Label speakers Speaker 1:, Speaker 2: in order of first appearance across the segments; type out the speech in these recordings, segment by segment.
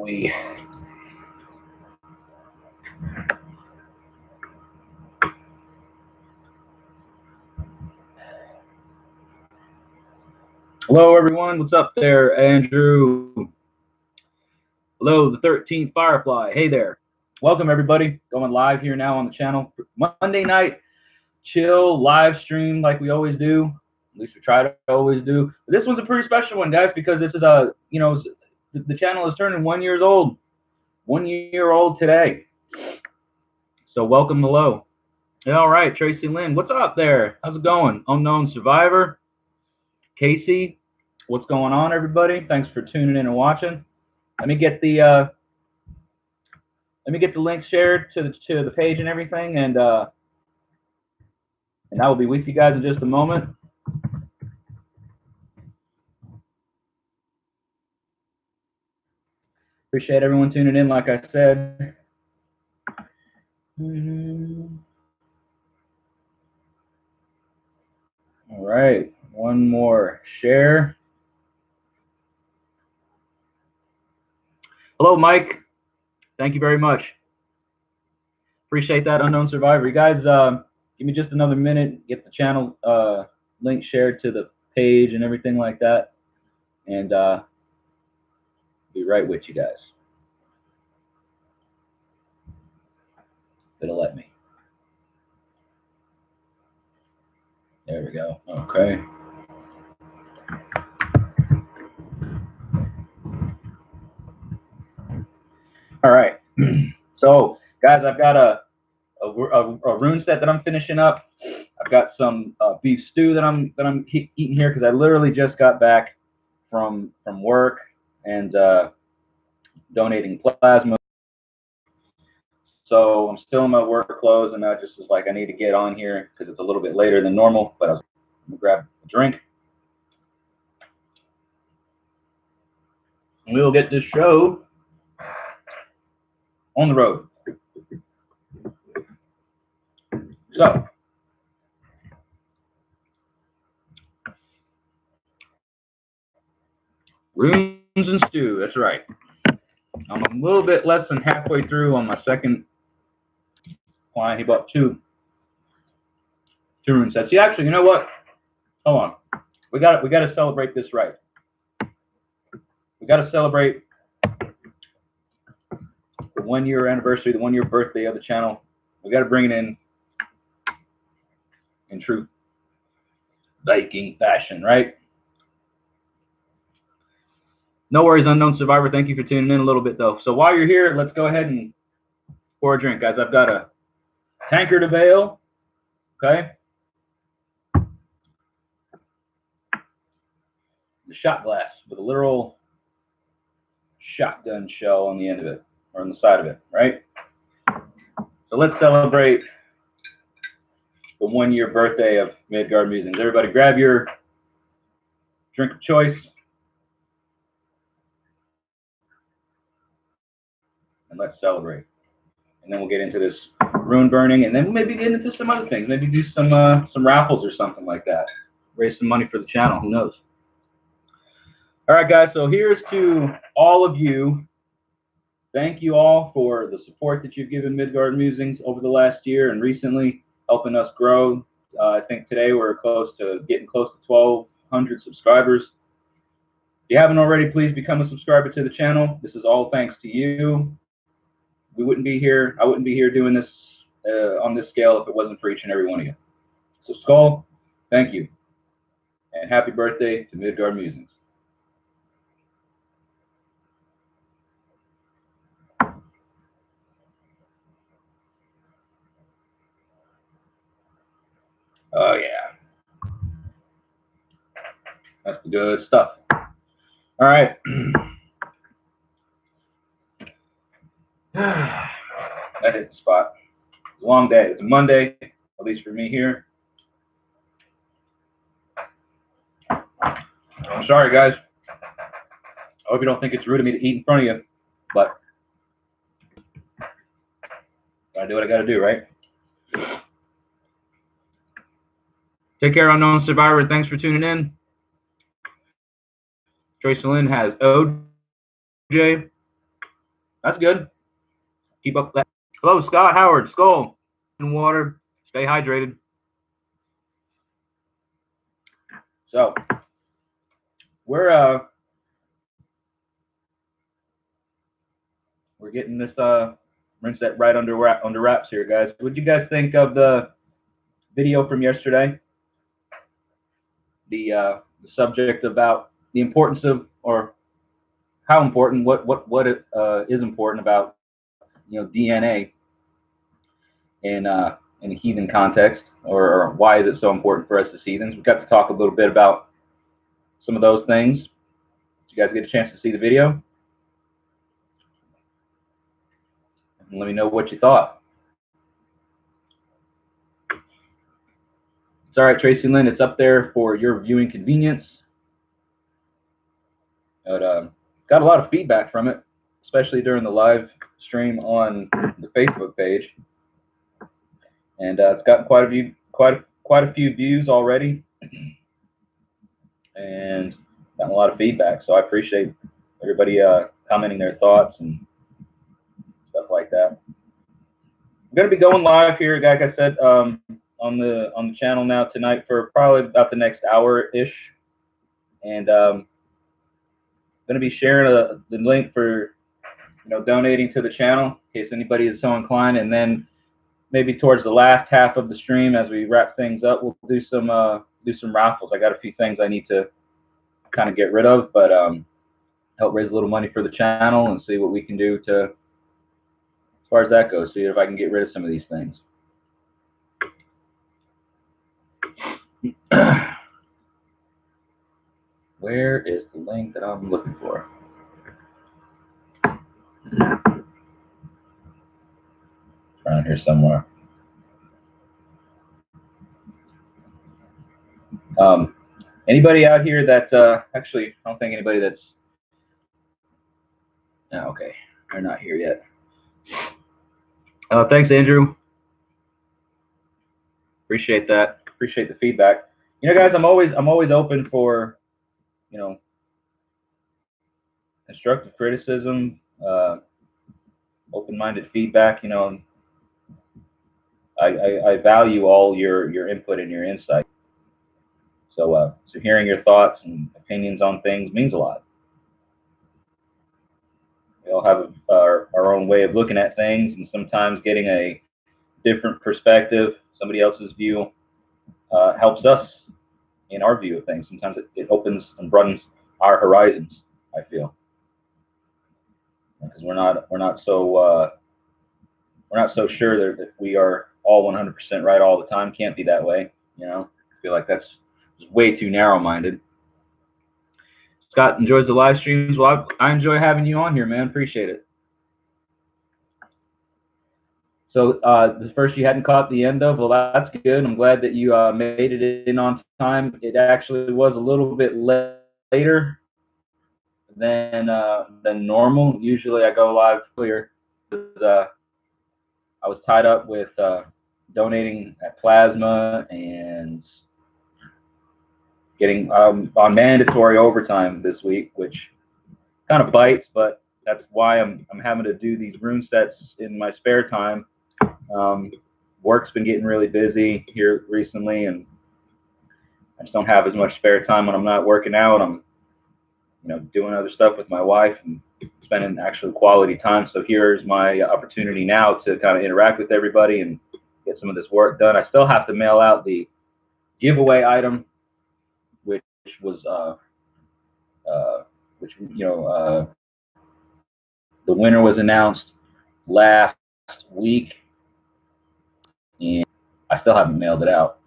Speaker 1: we? Hello, everyone. What's up there, Andrew? Hello, the 13th Firefly. Hey there. Welcome, everybody. Going live here now on the channel. Monday night chill live stream like we always do. At least we try to always do. But this one's a pretty special one, guys, because this is the channel is turning 1 year old. 1 year old today. So welcome, hello. All right, Tracy Lynn, what's up there? How's it going? Unknown Survivor. Casey, what's going on, everybody? Thanks for tuning in and watching. Let me get the link shared to the page and everything, and I will be with you guys in just a moment. Appreciate everyone tuning in, like I said. All right, one more share. Hello, Mike. Thank you very much. Appreciate that, Unknown Survivor. You guys, give me just another minute, get the channel link shared to the page and everything like that, and be right with you guys. It'll let me. There we go. Okay. All right. So, guys, I've got a rune set that I'm finishing up. I've got some beef stew that I'm eating here because I literally just got back from work and donating plasma. So I'm still in my work clothes, and I just was like, I need to get on here because it's a little bit later than normal. But I was going to grab a drink. And we'll get this show on the road. So, runes and stew, that's right. I'm a little bit less than halfway through on my second client. He bought two rune sets. See, actually, you know what? Hold on. We got to celebrate this right. We got to celebrate the 1 year anniversary, the 1 year birthday of the channel. We got to bring it in true Viking fashion, right? No worries, Unknown Survivor. Thank you for tuning in a little bit, though. So while you're here, let's go ahead and pour a drink, guys. I've got a tankard of ale, okay? The shot glass with a literal shotgun shell on the end of it, or on the side of it, right? So let's celebrate the 1 year birthday of Midgard Musings. Everybody grab your drink of choice. And let's celebrate. And then we'll get into this rune burning, and then we'll maybe get into some other things. Maybe do some raffles or something like that. Raise some money for the channel. Who knows? All right, guys. So here's to all of you. Thank you all for the support that you've given Midgard Musings over the last year and recently, helping us grow. I think today we're getting close to 1,200 subscribers. If you haven't already, please become a subscriber to the channel. This is all thanks to you. We wouldn't be here. I wouldn't be here doing this on this scale if it wasn't for each and every one of you. So Skull, thank you. And happy birthday to Midgard Musings. Oh, yeah. That's the good stuff. All right. That hit the spot. It's a long day. It's a Monday, at least for me here. I'm sorry, guys. I hope you don't think it's rude of me to eat in front of you, but gotta do what I gotta do, right? Take care, Unknown Survivor. Thanks for tuning in. Tracy Lynn has OJ. That's good. Keep up that. Hello, Scott Howard, Skull, and water. Stay hydrated. So we're getting this rinse that right under wraps here, guys. What did you guys think of the video from yesterday? The subject about the importance of, or how important, what it is important about, DNA in a heathen context, or why is it so important for us as heathens? We got to talk a little bit about some of those things. Did you guys get a chance to see the video? And let me know what you thought. It's all right, Tracy Lynn. It's up there for your viewing convenience. But got a lot of feedback from it, especially during the live stream on the Facebook page, and it's got quite a few views already, and gotten a lot of feedback. So I appreciate everybody commenting their thoughts and stuff like that. I'm gonna be going live here, like I said, on the channel now tonight for probably about the next hour-ish, and going to be sharing the link for donating to the channel in case anybody is so inclined, and then maybe towards the last half of the stream, as we wrap things up, we'll do some raffles. I got a few things I need to kind of get rid of, but help raise a little money for the channel and see what we can do to, as far as that goes, see if I can get rid of some of these things. Where is the link that I'm looking for? Around here somewhere. Anybody out here that actually, I don't think anybody that's okay, they're not here yet. Thanks, Andrew. Appreciate that. Appreciate the feedback. Guys, I'm always open for constructive criticism, open-minded feedback. I value all your input and your insight. So hearing your thoughts and opinions on things means a lot. We all have our own way of looking at things, and sometimes getting a different perspective, somebody else's view, helps us in our view of things. Sometimes it opens and broadens our horizons, I feel, because we're not so sure that we are all 100% right all the time. Can't be that way. I feel like that's way too narrow-minded. Scott enjoys the live streams. Well, I enjoy having you on here, man. Appreciate it. So the first you hadn't caught the end of. Well, that's good. I'm glad that you made it in on time. It actually was a little bit later than normal. Usually I go live earlier because I was tied up with donating at Plasma and getting on mandatory overtime this week, which kind of bites, but that's why I'm having to do these rune sets in my spare time. Work's been getting really busy here recently, and I just don't have as much spare time when I'm not working out. I'm doing other stuff with my wife and spending actual quality time. So here's my opportunity now to kind of interact with everybody and get some of this work done. I still have to mail out the giveaway item, which was the winner was announced last week, and I still haven't mailed it out.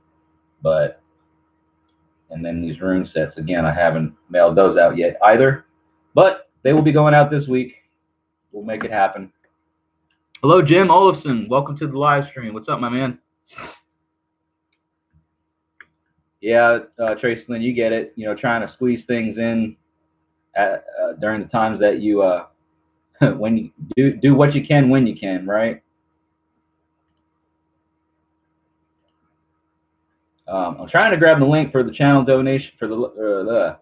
Speaker 1: And then these rune sets, again, I haven't mailed those out yet either, but they will be going out this week. We'll make it happen. Hello, Jim Olafson. Welcome to the live stream. What's up, my man? Yeah, Tracy Lynn, you get it. Trying to squeeze things in during the times that you when you do what you can when you can, right? I'm trying to grab the link for the channel donation, for the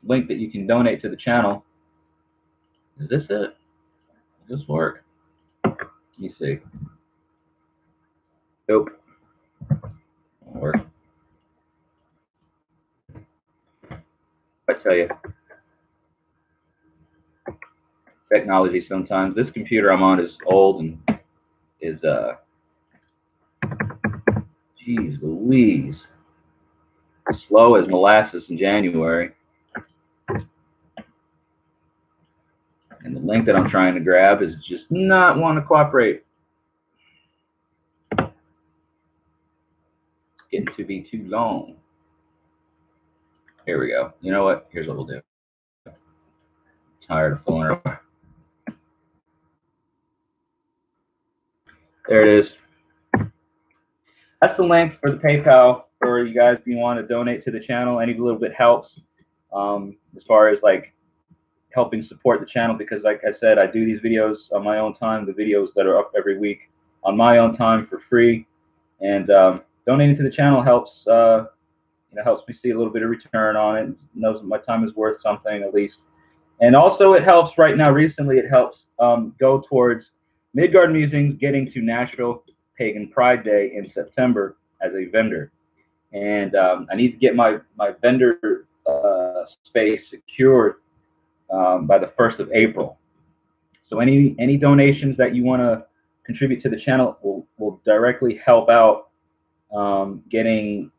Speaker 1: link that you can donate to the channel. Is this it? Does this work? Let me see. Nope. Won't work. I tell you, technology sometimes. This computer I'm on is old and is geez Louise, slow as molasses in January. And the link that I'm trying to grab is just not wanting to cooperate. It's getting to be too long. Here we go. You know what? Here's what we'll do. Tired of fooling around. There it is. That's the link for the PayPal for you guys if you want to donate to the channel. Any little bit helps as far as like helping support the channel, because like I said, I do these videos on my own time, the videos that are up every week on my own time for free, and donating to the channel helps helps me see a little bit of return on it, knows that my time is worth something at least. And also it helps right now, recently it helps go towards Midgard Musings getting to National Pagan Pride Day in September as a vendor. And I need to get my vendor space secured by the 1st of April. So any donations that you want to contribute to the channel will directly help out getting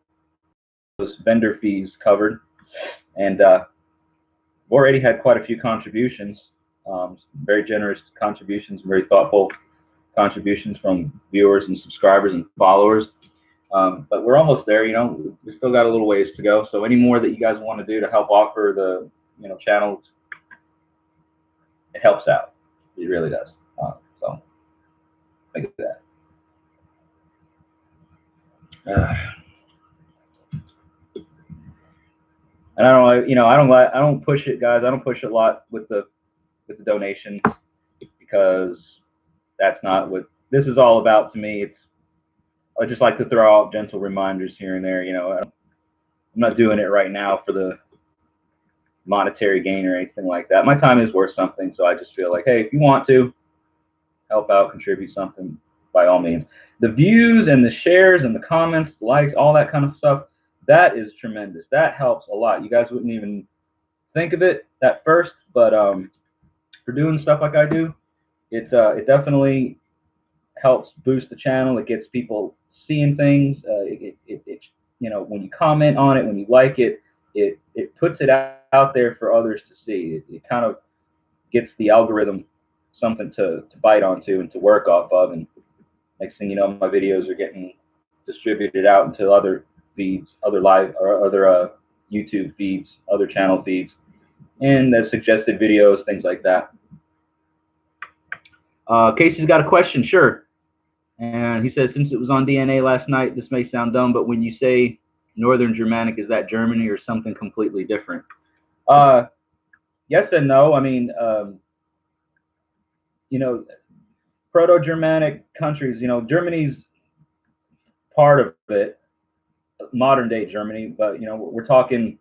Speaker 1: those vendor fees covered. And we've already had quite a few contributions, very generous contributions, very thoughtful contributions from viewers and subscribers and followers. But we're almost there. We still got a little ways to go. So any more that you guys want to do to help offer the channels, it helps out. It really does. So think of that. And I don't push it, guys. I don't push it a lot with the donations, because that's not what this is all about to me. I just like to throw out gentle reminders here and there. I'm not doing it right now for the monetary gain or anything like that. My time is worth something, so I just feel like, hey, if you want to help out, contribute something, by all means. The views and the shares and the comments, the likes, all that kind of stuff, that is tremendous. That helps a lot. You guys wouldn't even think of it at first, but for doing stuff like I do, it definitely helps boost the channel. It gets people seeing things. When you comment on it, when you like it, it puts it out there for others to see. It kind of gets the algorithm something to bite onto and to work off of, and next thing you know, my videos are getting distributed out into other feeds, other live or other YouTube feeds, other channel feeds, and the suggested videos, things like that. Casey's got a question. Sure. And he says, since it was on DNA last night, this may sound dumb, but when you say Northern Germanic, is that Germany or something completely different? Yes and no. I mean, Proto-Germanic countries, Germany's part of it, modern day Germany, but we're talking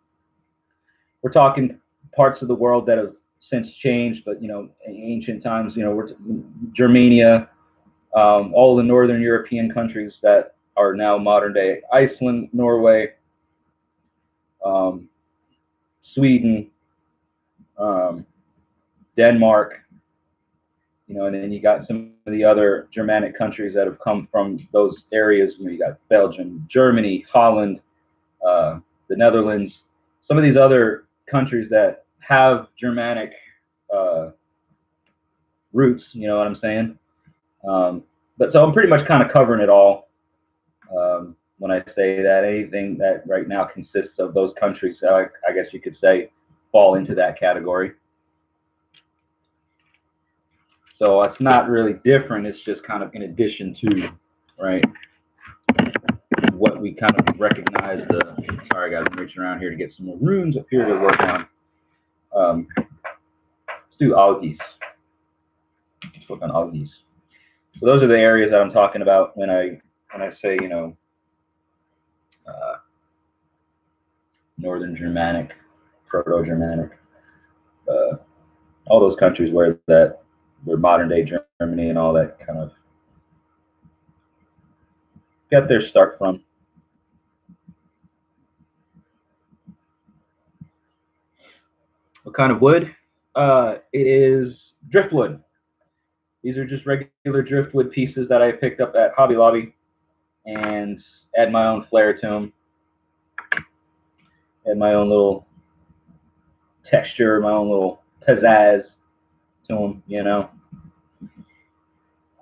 Speaker 1: parts of the world that have since changed, but ancient times, Germania, all the northern European countries that are now modern day Iceland, Norway, Sweden, Denmark, and then you got some of the other Germanic countries that have come from those areas. You got Belgium, Germany, Holland, the Netherlands, some of these other countries that have Germanic roots, you know what I'm saying? But so I'm pretty much kind of covering it all when I say that anything that right now consists of those countries, I guess you could say, fall into that category. So it's not really different. It's just kind of in addition to, right, what we kind of recognize. Sorry, guys, I'm reaching around here to get some more runes up here to work on. Let's do Augis. Let's work on Augis. So those are the areas that I'm talking about when I say, Northern Germanic, Proto-Germanic, all those countries where that where modern day Germany and all that kind of got their start from. What kind of wood? It is driftwood. These are just regular driftwood pieces that I picked up at Hobby Lobby and add my own flair to them. Add my own little texture, my own little pizzazz to them, you know.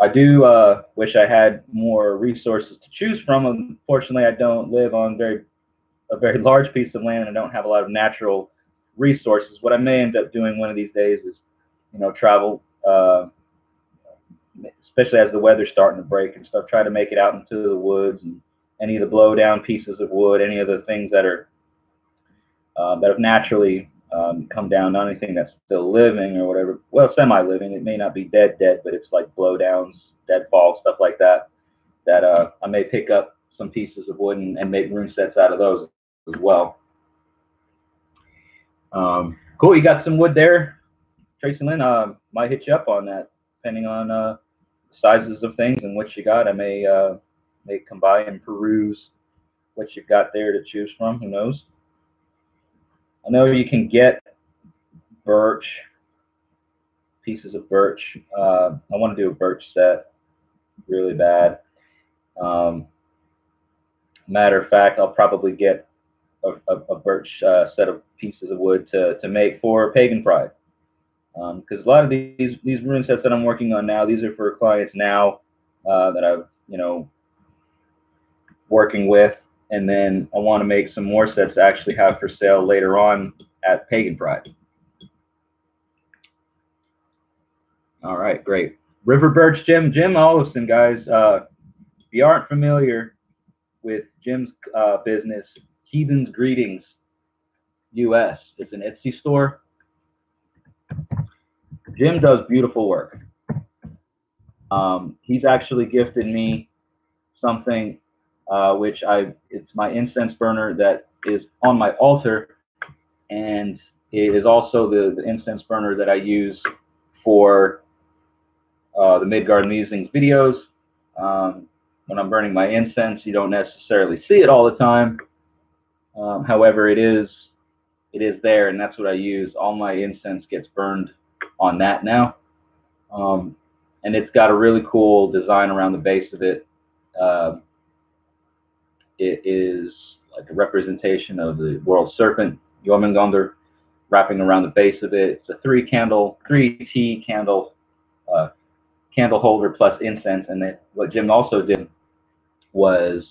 Speaker 1: I do wish I had more resources to choose from. Unfortunately, I don't live on a very large piece of land, and I don't have a lot of natural resources. What I may end up doing one of these days is, you know, travel, especially as the weather's starting to break and stuff, try to make it out into the woods and any of the blow down pieces of wood, any of the things that are that have naturally come down, not anything that's still living or whatever. Well, semi-living. It may not be dead, but it's like blowdowns, deadfall, stuff like that. That I may pick up some pieces of wood and make rune sets out of those as well. Cool. You got some wood there, Tracy Lynn. Might hit you up on that, depending on sizes of things and what you got. I may come by and peruse what you've got there to choose from. Who knows? I know you can get birch, pieces of birch. I want to do a birch set really bad. Matter of fact, I'll probably get a birch set of pieces of wood to make for Pagan Pride. Because a lot of these rune sets that I'm working on now, these are for clients now that I've, you know, working with. And then I want to make some more sets to actually have for sale later on at Pagan Pride. All right, great. River Birch Jim Olison, guys. If you aren't familiar with Jim's business, Heathen's Greetings US. It's an Etsy store. Jim does beautiful work. He's actually gifted me something which it's my incense burner that is on my altar, and it is also the incense burner that I use for the Midgard Musings videos. When I'm burning my incense, you don't necessarily see it all the time. However, it is there, and that's what I use. All my incense gets burned on that now. And it's got a really cool design around the base of it. It is like a representation of the world serpent, Jormungandr, wrapping around the base of it. It's a 3T candle candle holder plus incense. And then what Jim also did was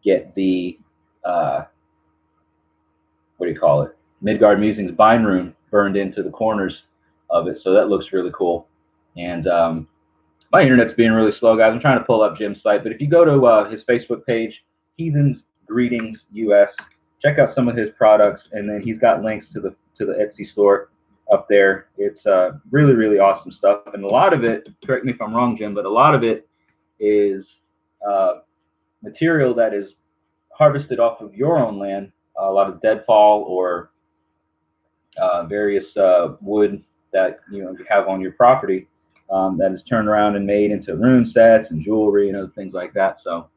Speaker 1: get the what do you call it? Midgard Musings bind rune burned into the corners of it, so that looks really cool. And my internet's being really slow, guys. I'm trying to pull up Jim's site, but if you go to his Facebook page, Heathen's Greetings US, check out some of his products, and then he's got links to the Etsy store up there. It's really, really awesome stuff, and a lot of it, correct me if I'm wrong, Jim, but a lot of it is material that is harvested off of your own land, a lot of deadfall or various wood that you have on your property that is turned around and made into rune sets and jewelry and other things like that. So,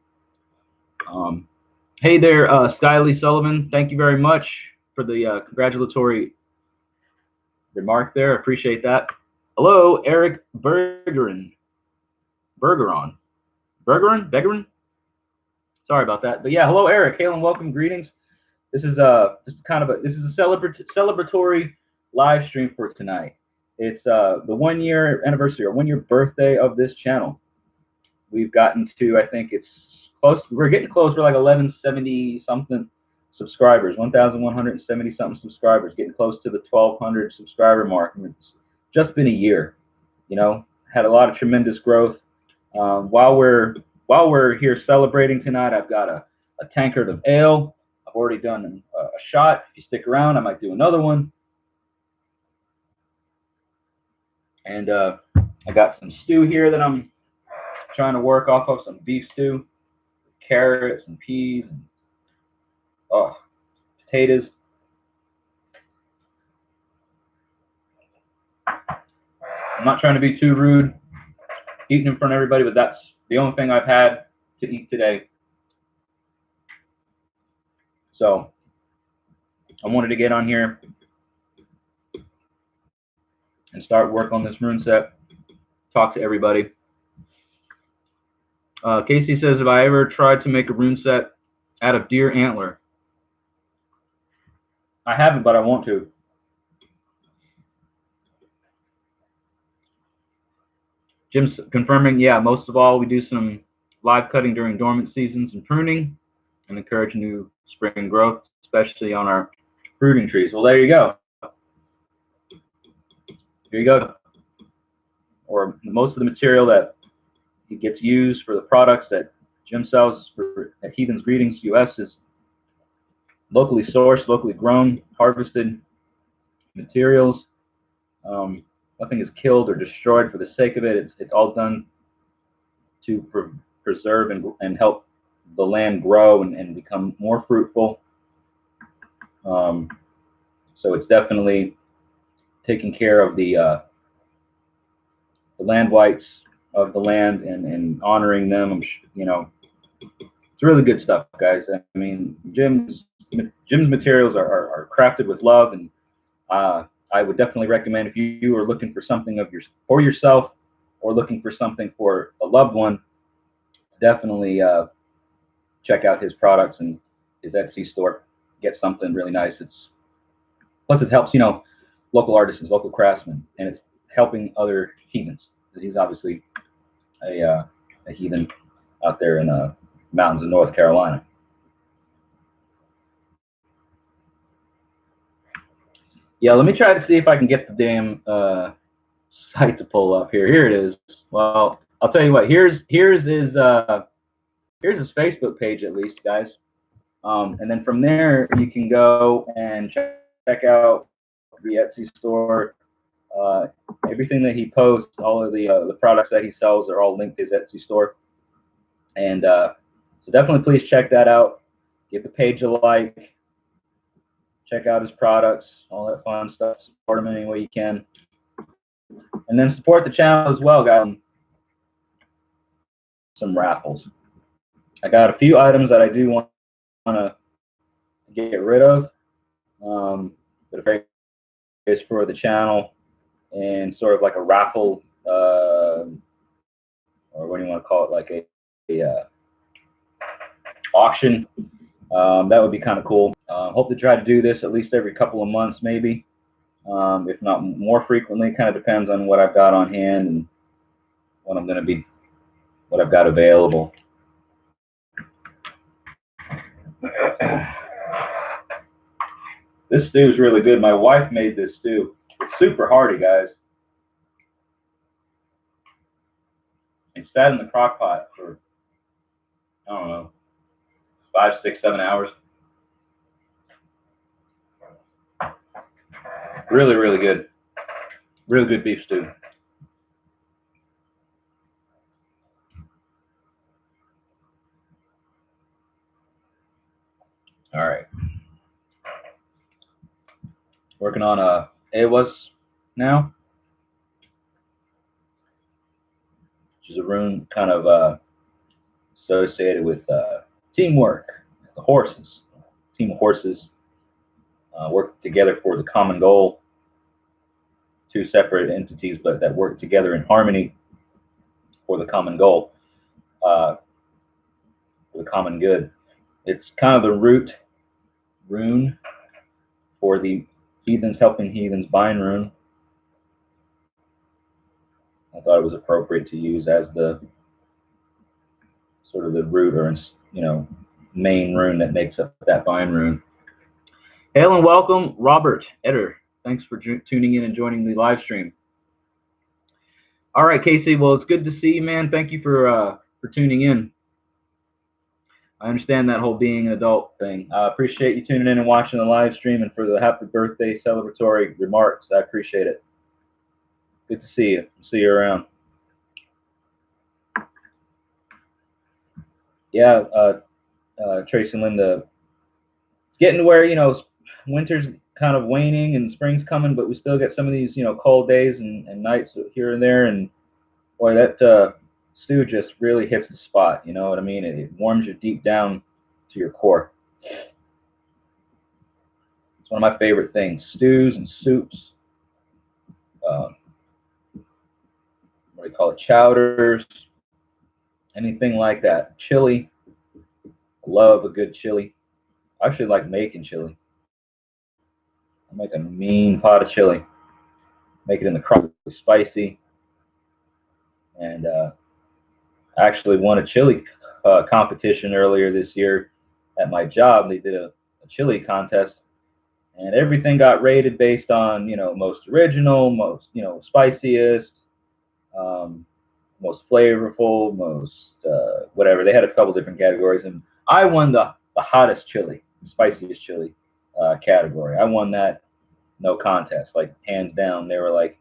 Speaker 1: hey there, Skyly Sullivan. Thank you very much for the congratulatory remark there. Appreciate that. Hello, Eric Bergeron. Sorry about that. But yeah, hello, Eric. Hail and welcome. Greetings. This is a celebratory live stream for tonight. It's the 1 year anniversary or 1 year birthday of this channel. We've gotten to, I think it's close. We're getting close. We're like 1170 something subscribers, 1,170 something subscribers, getting close to the 1,200 subscriber mark. And it's just been a year. You know, had a lot of tremendous growth. While we're here celebrating tonight, I've got a tankard of ale. I've already done a shot. If you stick around, I might do another one. And I got some stew here that I'm trying to work off of, some beef stew, carrots and peas, and potatoes. I'm not trying to be too rude, eating in front of everybody, but that's the only thing I've had to eat today. So I wanted to get on here and start work on this rune set, talk to everybody. Casey says, have I ever tried to make a rune set out of deer antler? I haven't, but I want to. Jim's confirming, yeah, most of all, we do some live cutting during dormant seasons and pruning and encourage new spring growth, especially on our fruiting trees. Well, there you go. Here you go. Or most of the material that gets used for the products that Jim sells at Heathen's Greetings US is locally sourced, locally grown, harvested materials. Nothing is killed or destroyed for the sake of it. It's all done to preserve and help the land grow and become more fruitful. So it's definitely taking care of the land whites of the land and honoring them. You know, it's really good stuff, guys. I mean, Jim's materials are crafted with love, and I would definitely recommend if you are looking for something for yourself or looking for something for a loved one, definitely check out his products and his Etsy store. Get something really nice. Plus it helps, you know, local artisans, local craftsmen, and it's helping other heathens. He's obviously a heathen out there in the mountains of North Carolina. Yeah, let me try to see if I can get the damn site to pull up here. Here it is. Well, I'll tell you what. Here's his Facebook page, at least, guys. And then from there, you can go and check out the Etsy store. Everything that he posts, all of the products that he sells are all linked to his Etsy store. And so definitely please check that out. Give the page a like. Check out his products, all that fun stuff. Support him any way you can. And then support the channel as well, guys. Some raffles. I got a few items that I do want to get rid of, but it's for the channel and sort of like a raffle, or what do you want to call it, like a auction. That would be kind of cool. Hope to try to do this at least every couple of months, maybe, if not more frequently. Kind of depends on what I've got on hand and what I've got available. This stew is really good. My wife made this stew. It's super hearty, guys. It sat in the crock pot for, I don't know, 5, 6, 7 hours. Really, really good. Really good beef stew. All right. Working on Awas now, which is a rune kind of associated with teamwork. The horses, team of horses, work together for the common goal. Two separate entities, but that work together in harmony for the common goal, for the common good. It's kind of the root rune for the Heathens Helping Heathens bind rune. I thought it was appropriate to use as the sort of the root, or, you know, main rune that makes up that bind rune. Hail and welcome, Robert Eder. Thanks for tuning in and joining the live stream. All right, Casey. Well, it's good to see you, man. Thank you for tuning in. I understand that whole being an adult thing. I appreciate you tuning in and watching the live stream, and for the happy birthday celebratory remarks. I appreciate it. Good to see you. See you around. Yeah, Tracy and Linda. Getting to where, you know, winter's kind of waning and spring's coming, but we still get some of these, cold days and nights here and there. And boy, that stew just really hits the spot. You know what I mean? It warms you deep down to your core. It's one of my favorite things: stews and soups. What do you call it? Chowders, anything like that. Chili. Love a good chili. I actually like making chili. I make a mean pot of chili. Make it in the crock, spicy. And I actually won a chili competition earlier this year at my job. They did a chili contest, and everything got rated based on, most original, most, spiciest, most flavorful, most whatever. They had a couple different categories, and I won the hottest chili, spiciest chili category. I won that, no contest, like hands down. They were like,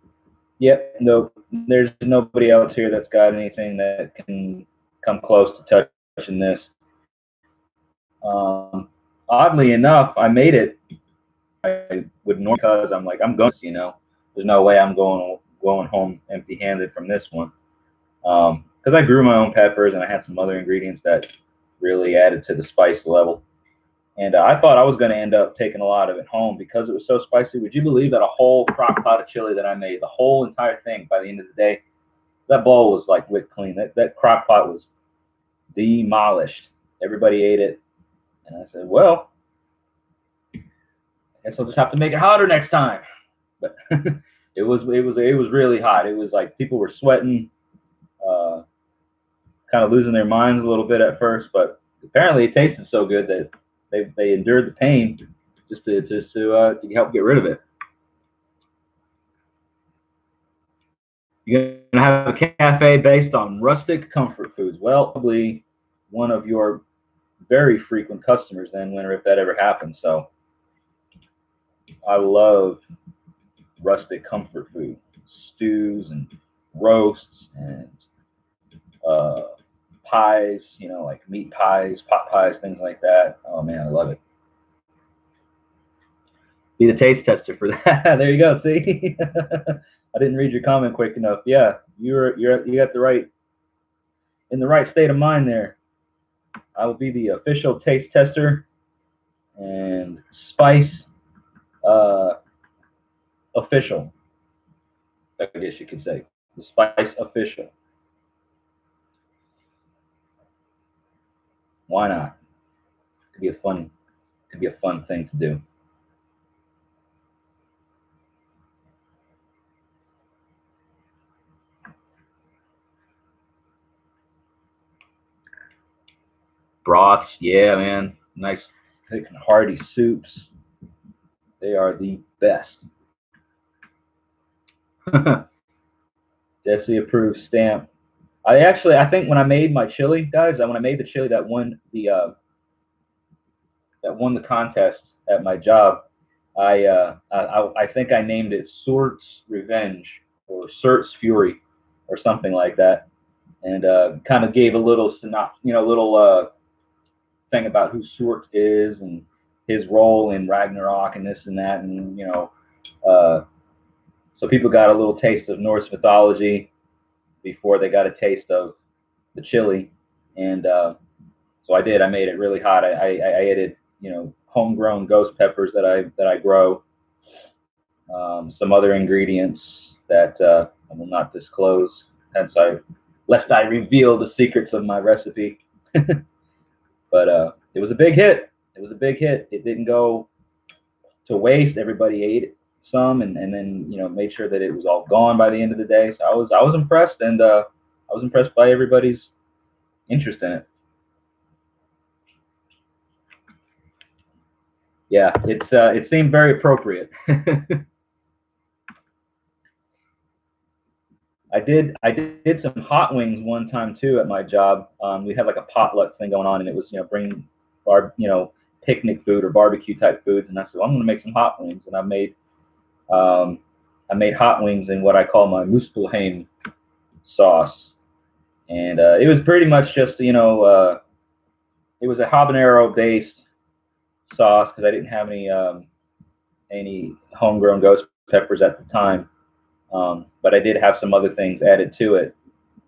Speaker 1: "Yep, no, there's nobody else here that's got anything that can come close to touching this." Oddly enough, I made it. I would normally, because I'm like, I'm going, there's no way I'm going home empty-handed from this one. Because I grew my own peppers and I had some other ingredients that really added to the spice level. And I thought I was going to end up taking a lot of it home because it was so spicy. Would you believe that a whole crock pot of chili that I made, the whole entire thing, by the end of the day, that bowl was like whipped clean. That crock pot was demolished. Everybody ate it. And I said, well, I guess I'll just have to make it hotter next time. But it was really hot. It was like people were sweating, kind of losing their minds a little bit at first, but apparently it tasted so good that they endured the pain just to help get rid of it. You're gonna have a cafe based on rustic comfort foods. Well, probably one of your very frequent customers then, Winter, if that ever happens. So I love rustic comfort food, stews and roasts and pies, like meat pies, pot pies, things like that. Oh man, I love it. Be the taste tester for that. There you go. See, I didn't read your comment quick enough. Yeah, you got in the right state of mind there. I will be the official taste tester and spice uh, official. I guess you could say the spice official. Why not? Could be a fun thing to do. Broths, yeah, man. Nice, thick and hearty soups. They are the best. Jesse approved stamp. I think when I made my chili, guys, when I made the chili that won the contest at my job, I think I named it Surt's Revenge or Surt's Fury or something like that, and kind of gave a little little thing about who Surt is and his role in Ragnarok and this and that, and so people got a little taste of Norse mythology before they got a taste of the chili, and so I did. I made it really hot. I added homegrown ghost peppers that I grow, some other ingredients that I will not disclose, lest I reveal the secrets of my recipe. But it was a big hit. It was a big hit. It didn't go to waste. Everybody ate it some, and then made sure that it was all gone by the end of the day. So I was impressed, and I was impressed by everybody's interest in it. Yeah, it seemed very appropriate. I did some hot wings one time too at my job. We had like a potluck thing going on, and it was bring picnic food or barbecue type foods, and I said, well, I'm going to make some hot wings, and I made hot wings in what I call my Muspelheim sauce, and it was pretty much just it was a habanero based sauce because I didn't have any any homegrown ghost peppers at the time, but I did have some other things added to it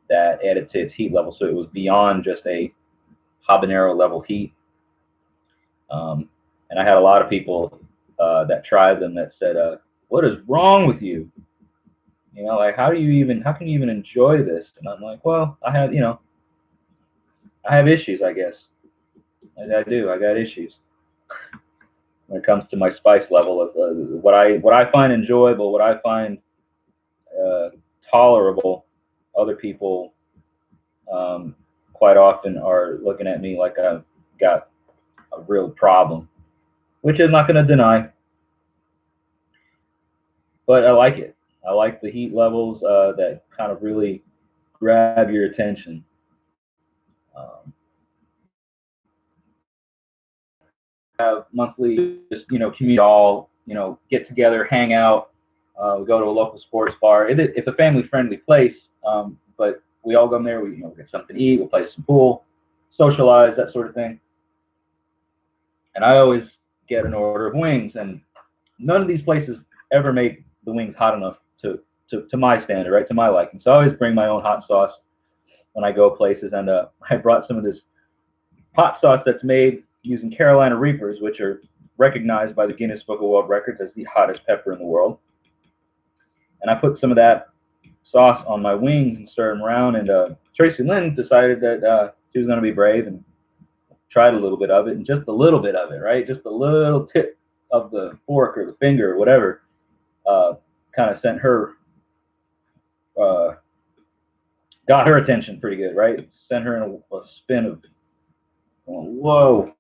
Speaker 1: that added to its heat level, so it was beyond just a habanero level heat. And I had a lot of people that tried them that said, "What is wrong with you? You know, like how can you even enjoy this?" And I'm like, "Well, I have I have issues, I guess. I do. I got issues when it comes to my spice level of what I find enjoyable, what I find uh, tolerable. Other people um, quite often are looking at me like I've got a real problem, which I'm not going to deny, but I like it. I like the heat levels that kind of really grab your attention. Um, have monthly, just community all get together, hang out. We go to a local sports bar. It's a family-friendly place, but we all go in there. We get something to eat. We'll play some pool, socialize, that sort of thing. And I always get an order of wings, and none of these places ever make the wings hot enough to my standard, right, to my liking. So I always bring my own hot sauce when I go places, and I brought some of this hot sauce that's made using Carolina Reapers, which are recognized by the Guinness Book of World Records as the hottest pepper in the world. And I put some of that sauce on my wings and stirred them around, and Tracy Lynn decided that she was going to be brave and tried a little bit of it, and just a little bit of it, right? Just a little tip of the fork or the finger or whatever kind of sent her, uh, got her attention pretty good, right? Sent her in a spin of, whoa.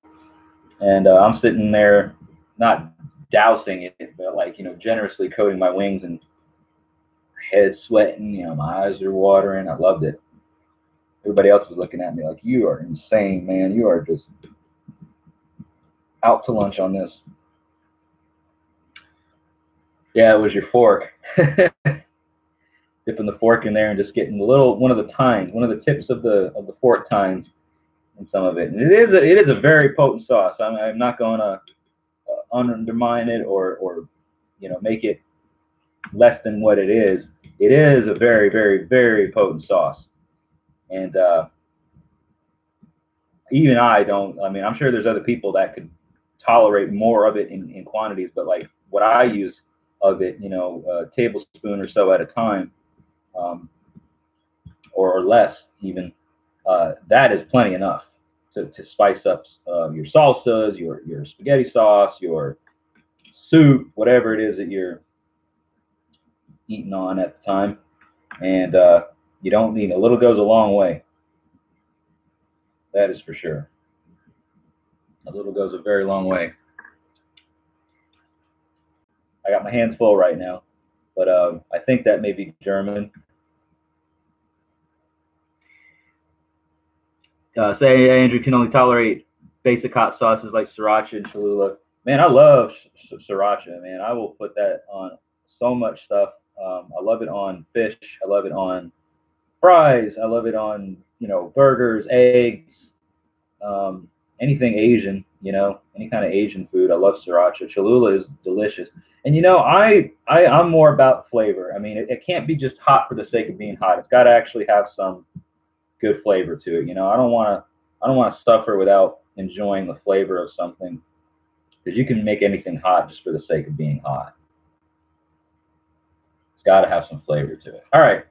Speaker 1: And I'm sitting there, not dousing it, but like, generously coating my wings, and head sweating, my eyes are watering. I loved it. Everybody else was looking at me like, you are insane, man. You are just out to lunch on this. Yeah, it was your fork. Dipping the fork in there and just getting one of the tips of the fork tines in some of it. And it is a very potent sauce. I'm not going to undermine it or make it less than what it is. It is a very, very, very potent sauce. And even I don't, I mean, I'm sure there's other people that could tolerate more of it in quantities, but like what I use of it, a tablespoon or so at a time, um, or less even, that is plenty enough to spice up your salsas, your spaghetti sauce, your soup, whatever it is that you're eating on at the time. And you don't need a little goes a long way. That is for sure. A little goes a very long way. I got my hands full right now, but I think that may be German. Say Andrew can only tolerate basic hot sauces like sriracha and Cholula. Man, I love sriracha. Man, I will put that on so much stuff. I love it on fish. I love it on fries. I love it on burgers, eggs, anything Asian. Any kind of Asian food. I love sriracha. Cholula is delicious. And I'm more about flavor. I mean, it can't be just hot for the sake of being hot. It's got to actually have some good flavor to it. I don't want to suffer without enjoying the flavor of something, because you can make anything hot just for the sake of being hot. It's got to have some flavor to it. All right.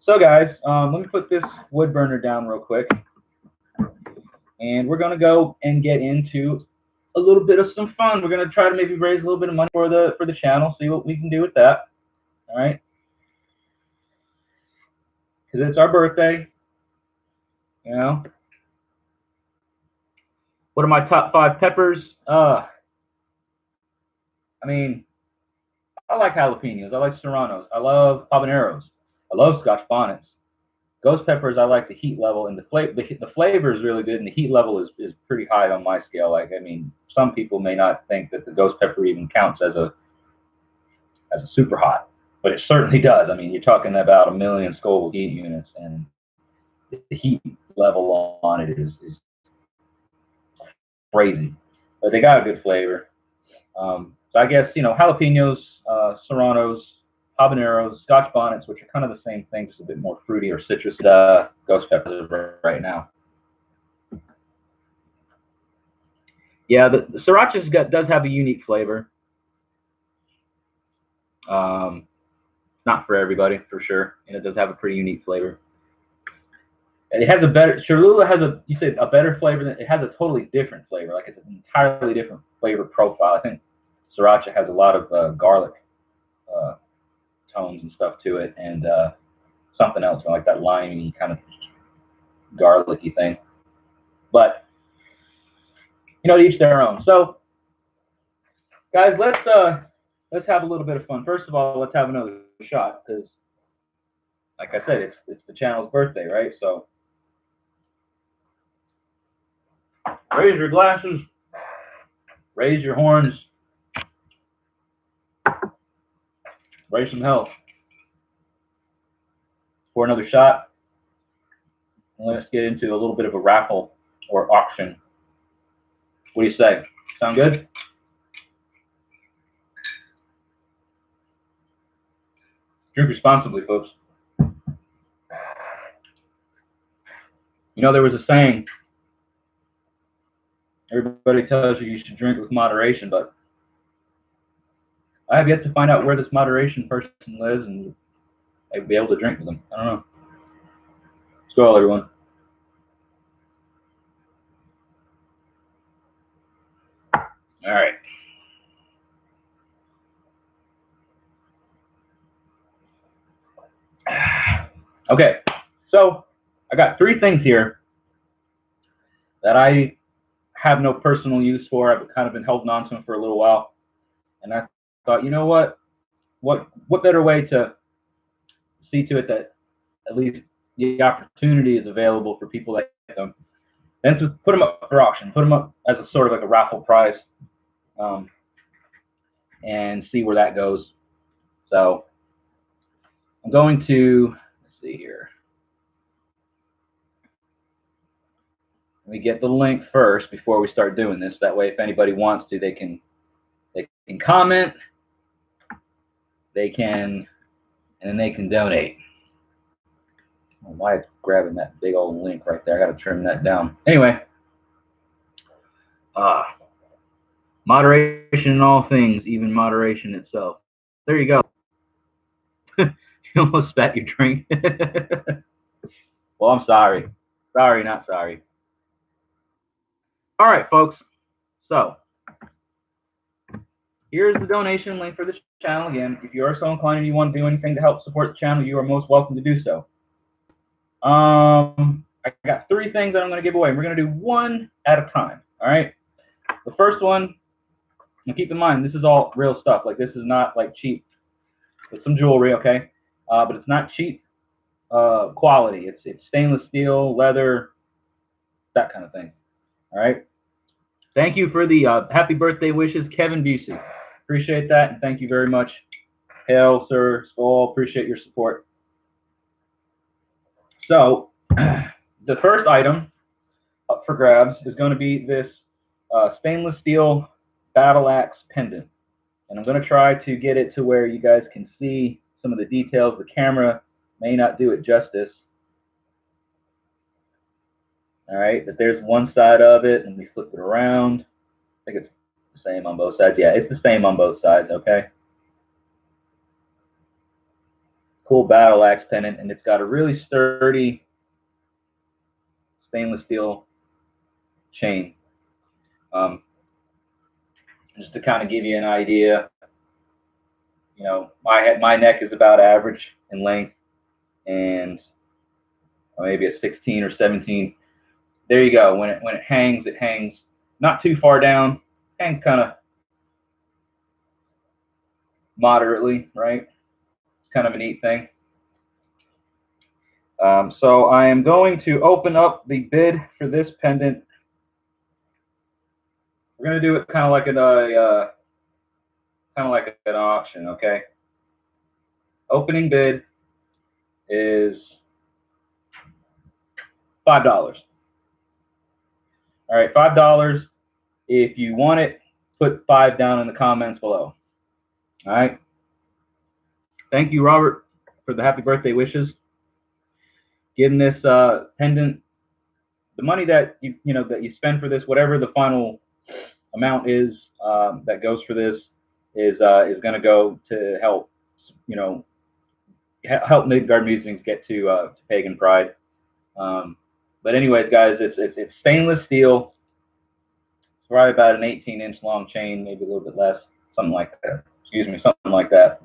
Speaker 1: So guys, let me put this wood burner down real quick, and we're gonna go and get into a little bit of some fun. We're gonna try to maybe raise a little bit of money for the channel, see what we can do with that. All right, because it's our birthday. What are my top 5 peppers? I mean, I like jalapenos. I like serranos. I love habaneros. I love Scotch bonnets. Ghost peppers, I like the heat level, and the flavor is really good, and the heat level is pretty high on my scale. Like, I mean, some people may not think that the ghost pepper even counts as a super hot, but it certainly does. I mean, you're talking about 1,000,000 Scoville heat units, and the heat level on it is crazy. But they got a good flavor. So So I guess, jalapenos, serranos, habaneros, Scotch bonnets, which are kind of the same thing, just a bit more fruity or citrus. Ghost peppers right now. Yeah, the sriracha does have a unique flavor. Not for everybody, for sure, and it does have a pretty unique flavor. And it has a better, Cholula has a better flavor than, it has a totally different flavor, like it's an entirely different flavor profile. I think sriracha has a lot of garlic tones and stuff to it, and something else, like that limey kind of garlicky thing. But each their own. So, guys, let's have a little bit of fun. First of all, let's have another shot because, like I said, it's the channel's birthday, right? So, raise your glasses, raise your horns, raise some health. For another shot, and let's get into a little bit of a raffle or auction. What do you say? Sound good? Drink responsibly, folks. There was a saying, everybody tells you should drink with moderation, but I have yet to find out where this moderation person lives and I'd be able to drink with them. I don't know. Let's go, everyone. All right. Okay, so I got 3 things here that I have no personal use for. I've kind of been holding on to them for a little while, and I thought, you know what better way to see to it that at least the opportunity is available for people like them than to put them up for auction, put them up as a sort of like a raffle prize, and see where that goes. So I'm going to, let's see here. Let me get the link first before we start doing this. That way, if anybody wants to, they can comment, and then they can donate. I don't know why it's grabbing that big old link right there. I got to trim that down. Anyway, moderation in all things, even moderation itself. There you go. You almost spat your drink. Well, I'm sorry. Sorry, not sorry. All right, folks. So here's the donation link for this channel. Again, if you are so inclined and you want to do anything to help support the channel, you are most welcome to do so. I got 3 things that I'm going to give away. We're going to do one at a time. All right. The first one, and keep in mind, this is all real stuff. Like, this is not like cheap. It's some jewelry, okay? But it's not cheap quality. It's stainless steel, leather, that kind of thing. All right. Thank you for the happy birthday wishes, Kevin Busey. Appreciate that, and thank you very much. Hail, sir, Skull. Appreciate your support. So, the first item up for grabs is going to be this stainless steel battle axe pendant. And I'm going to try to get it to where you guys can see some of the details. The camera may not do it justice. All right, but there's one side of it, and we flip it around. I think it's the same on both sides. Yeah, it's the same on both sides, okay? Cool battle axe pendant, and it's got a really sturdy stainless steel chain. Just to kind of give you an idea, my neck is about average in length, and maybe a 16 or 17. There you go. When it hangs not too far down, hangs kind of moderately, right? It's kind of a neat thing. So I am going to open up the bid for this pendant. We're going to do it kind of like an auction, okay? Opening bid is $5. All right, $5. If you want it, put 5 down in the comments below. All right. Thank you, Robert, for the happy birthday wishes. Getting this pendant, the money that that you spend for this, whatever the final amount is that goes for this, is going to go to help help Midgard Musings get to Pagan Pride. But anyways, guys, it's stainless steel. It's probably about an 18-inch long chain, maybe a little bit less, something like that. Excuse me, something like that.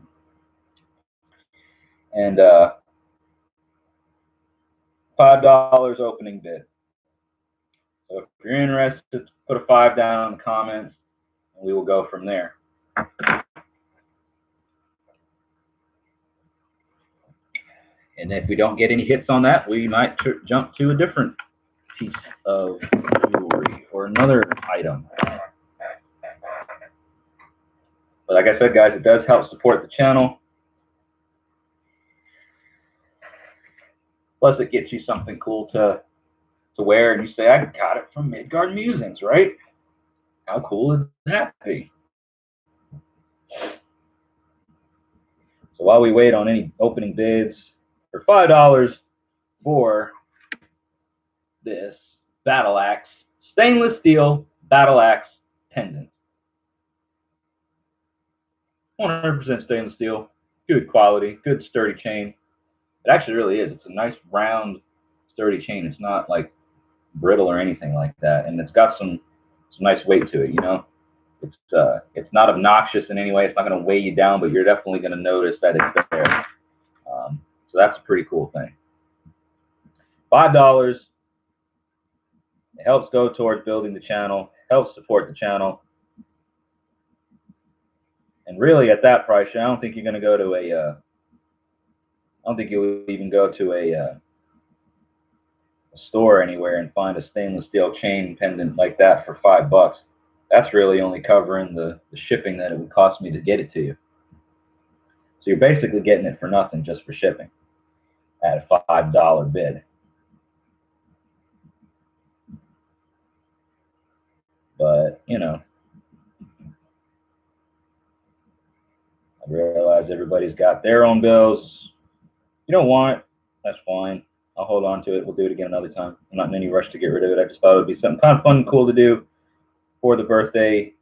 Speaker 1: And $5 opening bid. So if you're interested, put a 5 down in the comments, and we will go from there. And if we don't get any hits on that, we might jump to a different piece of jewelry or another item. But like I said, guys, it does help support the channel. Plus, it gets you something cool to wear, and you say, I got it from Midgard Musings, right? How cool would that be? So while we wait on any opening bids for $5 for this battle axe, stainless steel battle axe pendant. 100% stainless steel, good quality, good sturdy chain. It actually really is. It's a nice round, sturdy chain. It's not like brittle or anything like that, and it's got some nice weight to it. It's not obnoxious in any way. It's not going to weigh you down, but you're definitely going to notice that it's there. So that's a pretty cool thing. $5. It helps go towards building the channel, helps support the channel. And really, at that price, I don't think you're going to go to a. I don't think you'll even go to a store anywhere and find a stainless steel chain pendant like that for $5. That's really only covering the shipping that it would cost me to get it to you. So you're basically getting it for nothing just for shipping at a $5 bid. But, I realize everybody's got their own bills. You don't want it, that's fine. I'll hold on to it. We'll do it again another time. I'm not in any rush to get rid of it. I just thought it would be something kind of fun and cool to do for the birthday,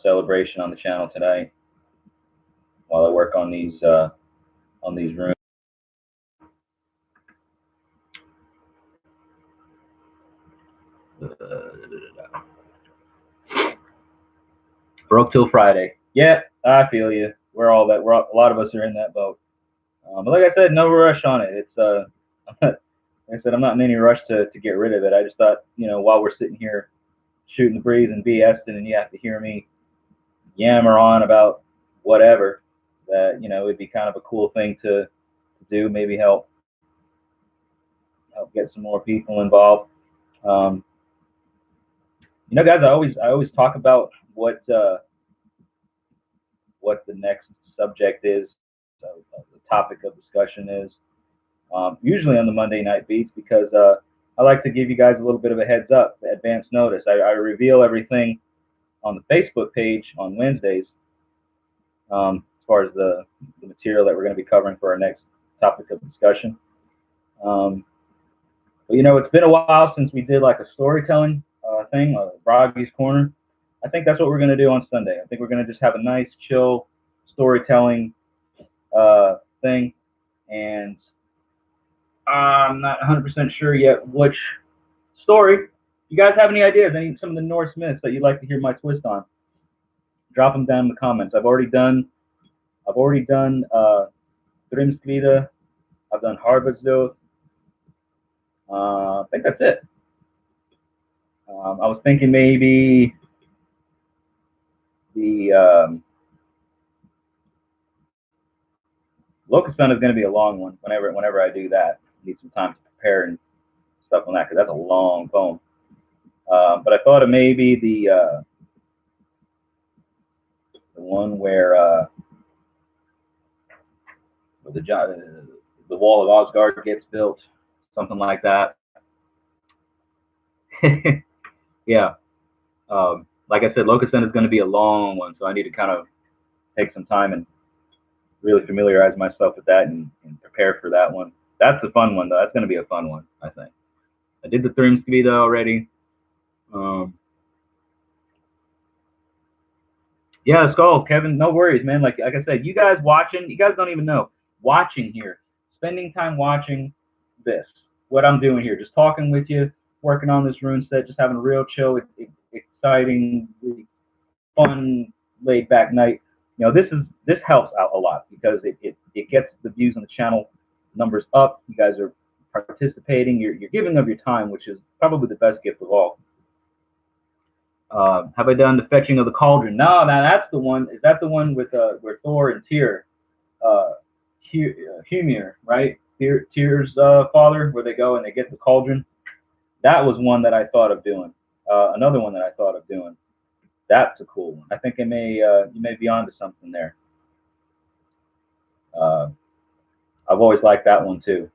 Speaker 1: celebration on the channel tonight while I work on these rooms. Broke till Friday. Yeah, I feel you. A lot of us are in that boat. But like I said, no rush on it. It's like I said, I'm not in any rush to get rid of it. I just thought, while we're sitting here shooting the breeze and BSing, and you have to hear me yammer on about whatever, that it'd be kind of a cool thing to do. Maybe help get some more people involved. Guys, I always talk about what the next subject is, the topic of discussion is. Usually on the Monday Night Beats, because I like to give you guys a little bit of a heads up, advance notice. I reveal everything on the Facebook page on Wednesdays, as far as the material that we're going to be covering for our next topic of discussion. But it's been a while since we did like a storytelling thing, Broggy's Corner. I think that's what we're going to do on Sunday. I think we're going to just have a nice, chill storytelling thing, and I'm not 100% sure yet which story. You guys have any ideas? Some of the Norse myths that you'd like to hear my twist on? Drop them down in the comments. I've already done Grimskvida. I've done Harvadsdød. I think that's it. I was thinking maybe the Locust Sun is going to be a long one. Whenever I do that, I need some time to prepare and stuff on that, because that's a long poem. But I thought of maybe the one where the wall of Asgard gets built, something like that. Yeah. like I said, Locust is going to be a long one, so I need to kind of take some time and really familiarize myself with that and prepare for that one. That's a fun one, though. That's going to be a fun one, I think. I did the Thrimskvida already. Yeah, Skull, Kevin, no worries, man. Like I said, you guys watching, you guys don't even know. Watching here, spending time watching this, what I'm doing here, just talking with you, working on this rune set, just having a real chill, exciting, fun, laid back night. You know, this helps out a lot because it gets the views on the channel numbers up. You guys are participating. You're giving of your time, which is probably the best gift of all. Have I done the fetching of the cauldron? No, now that's the one. Is that the one with where Thor and Tyr, Humir, right? Tyr's father, where they go and they get the cauldron. That was one that I thought of doing. Another one that I thought of doing. That's a cool one. I think you may be onto something there. I've always liked that one too.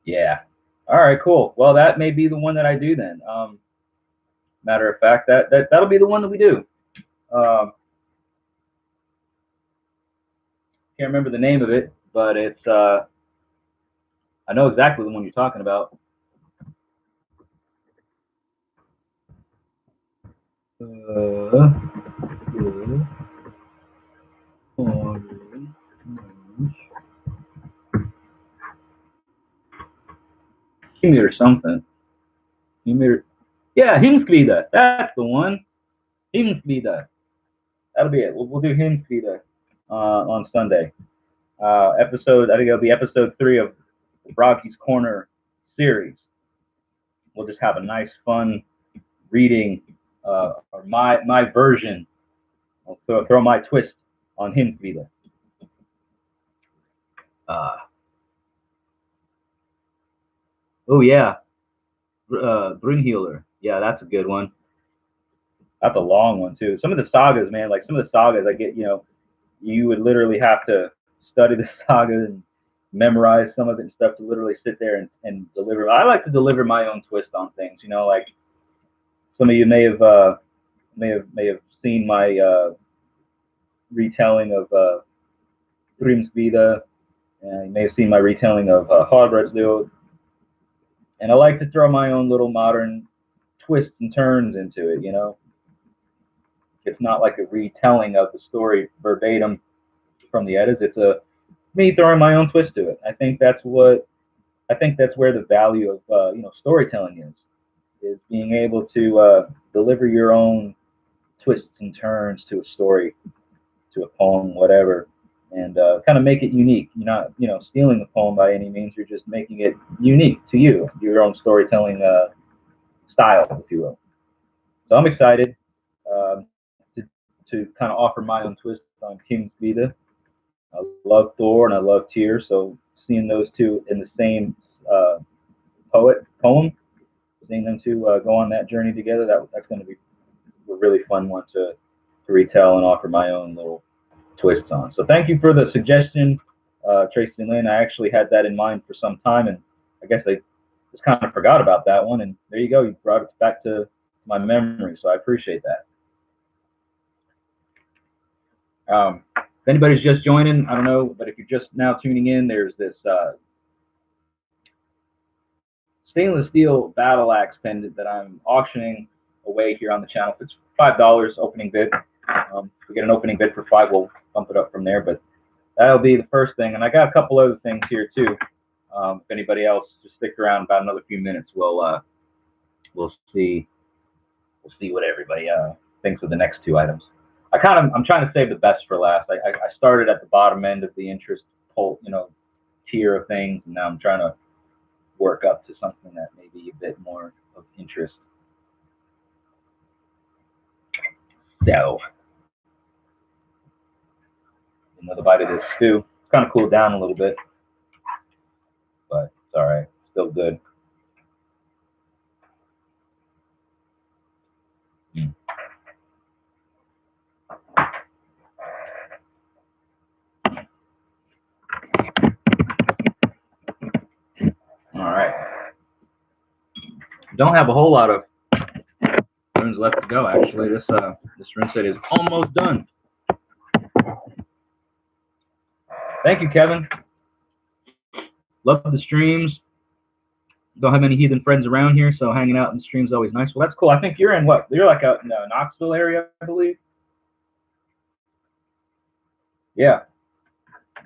Speaker 1: Yeah. All right, cool. Well, that may be the one that I do then. Matter of fact, that'll be the one that we do. Can't remember the name of it, but it's I know exactly the one you're talking about. Humid or something. Humid. Yeah, Himskvida. That's the one. Himskvida. That'll be it. We'll do Himskvida on Sunday. Episode. I think it'll be episode 3 of the Brocky's Corner series. We'll just have a nice, fun reading, or my version. I'll throw my twist on Himskvida. Oh yeah, Brunhilder. Yeah, that's a good one. That's a long one too. Some of the sagas, man, like some of the sagas, I get, you would literally have to study the saga and memorize some of it and stuff to literally sit there and deliver. I like to deliver my own twist on things. Like some of you may have seen my retelling of Grimsvida, and you may have seen my retelling of Hardbredslield. And I like to throw my own little modern twists and turns into it. It's not like a retelling of the story verbatim from the edits. It's me throwing my own twist to it. I think that's where the value of storytelling is being able to deliver your own twists and turns to a story, to a poem, whatever, and kind of make it unique. You're not stealing the poem by any means. You're just making it unique to you, your own storytelling style, if you will. So I'm excited to kind of offer my own twist on King's Vita. I love Thor and I love Tyr, so seeing those two in the same poem, seeing them two go on that journey together, that's going to be a really fun one to retell and offer my own little twists on. So thank you for the suggestion, Tracy and Lynn. I actually had that in mind for some time, and I guess I just kind of forgot about that one, and there you go. You brought it back to my memory, so I appreciate that. If anybody's just joining, I don't know, but if you're just now tuning in, there's this stainless steel battle axe pendant that I'm auctioning away here on the channel. It's $5 opening bid. If we get an opening bid for $5, we'll bump it up from there, but that'll be the first thing. And I got a couple other things here too. If anybody else, just stick around about another few minutes. We'll see what everybody thinks of the next 2 items. I'm trying to save the best for last. I started at the bottom end of the interest tier of things, and now I'm trying to work up to something that may be a bit more of interest. So, another bite of this stew. It's kind of cooled down a little bit, but it's all right. Still good. All right. Don't have a whole lot of runes left to go. Actually, this rune set is almost done. Thank you, Kevin. Love the streams. Don't have any heathen friends around here, so hanging out in the streams is always nice. Well, that's cool. I think you're in what? You're like out in the Knoxville area, I believe. Yeah.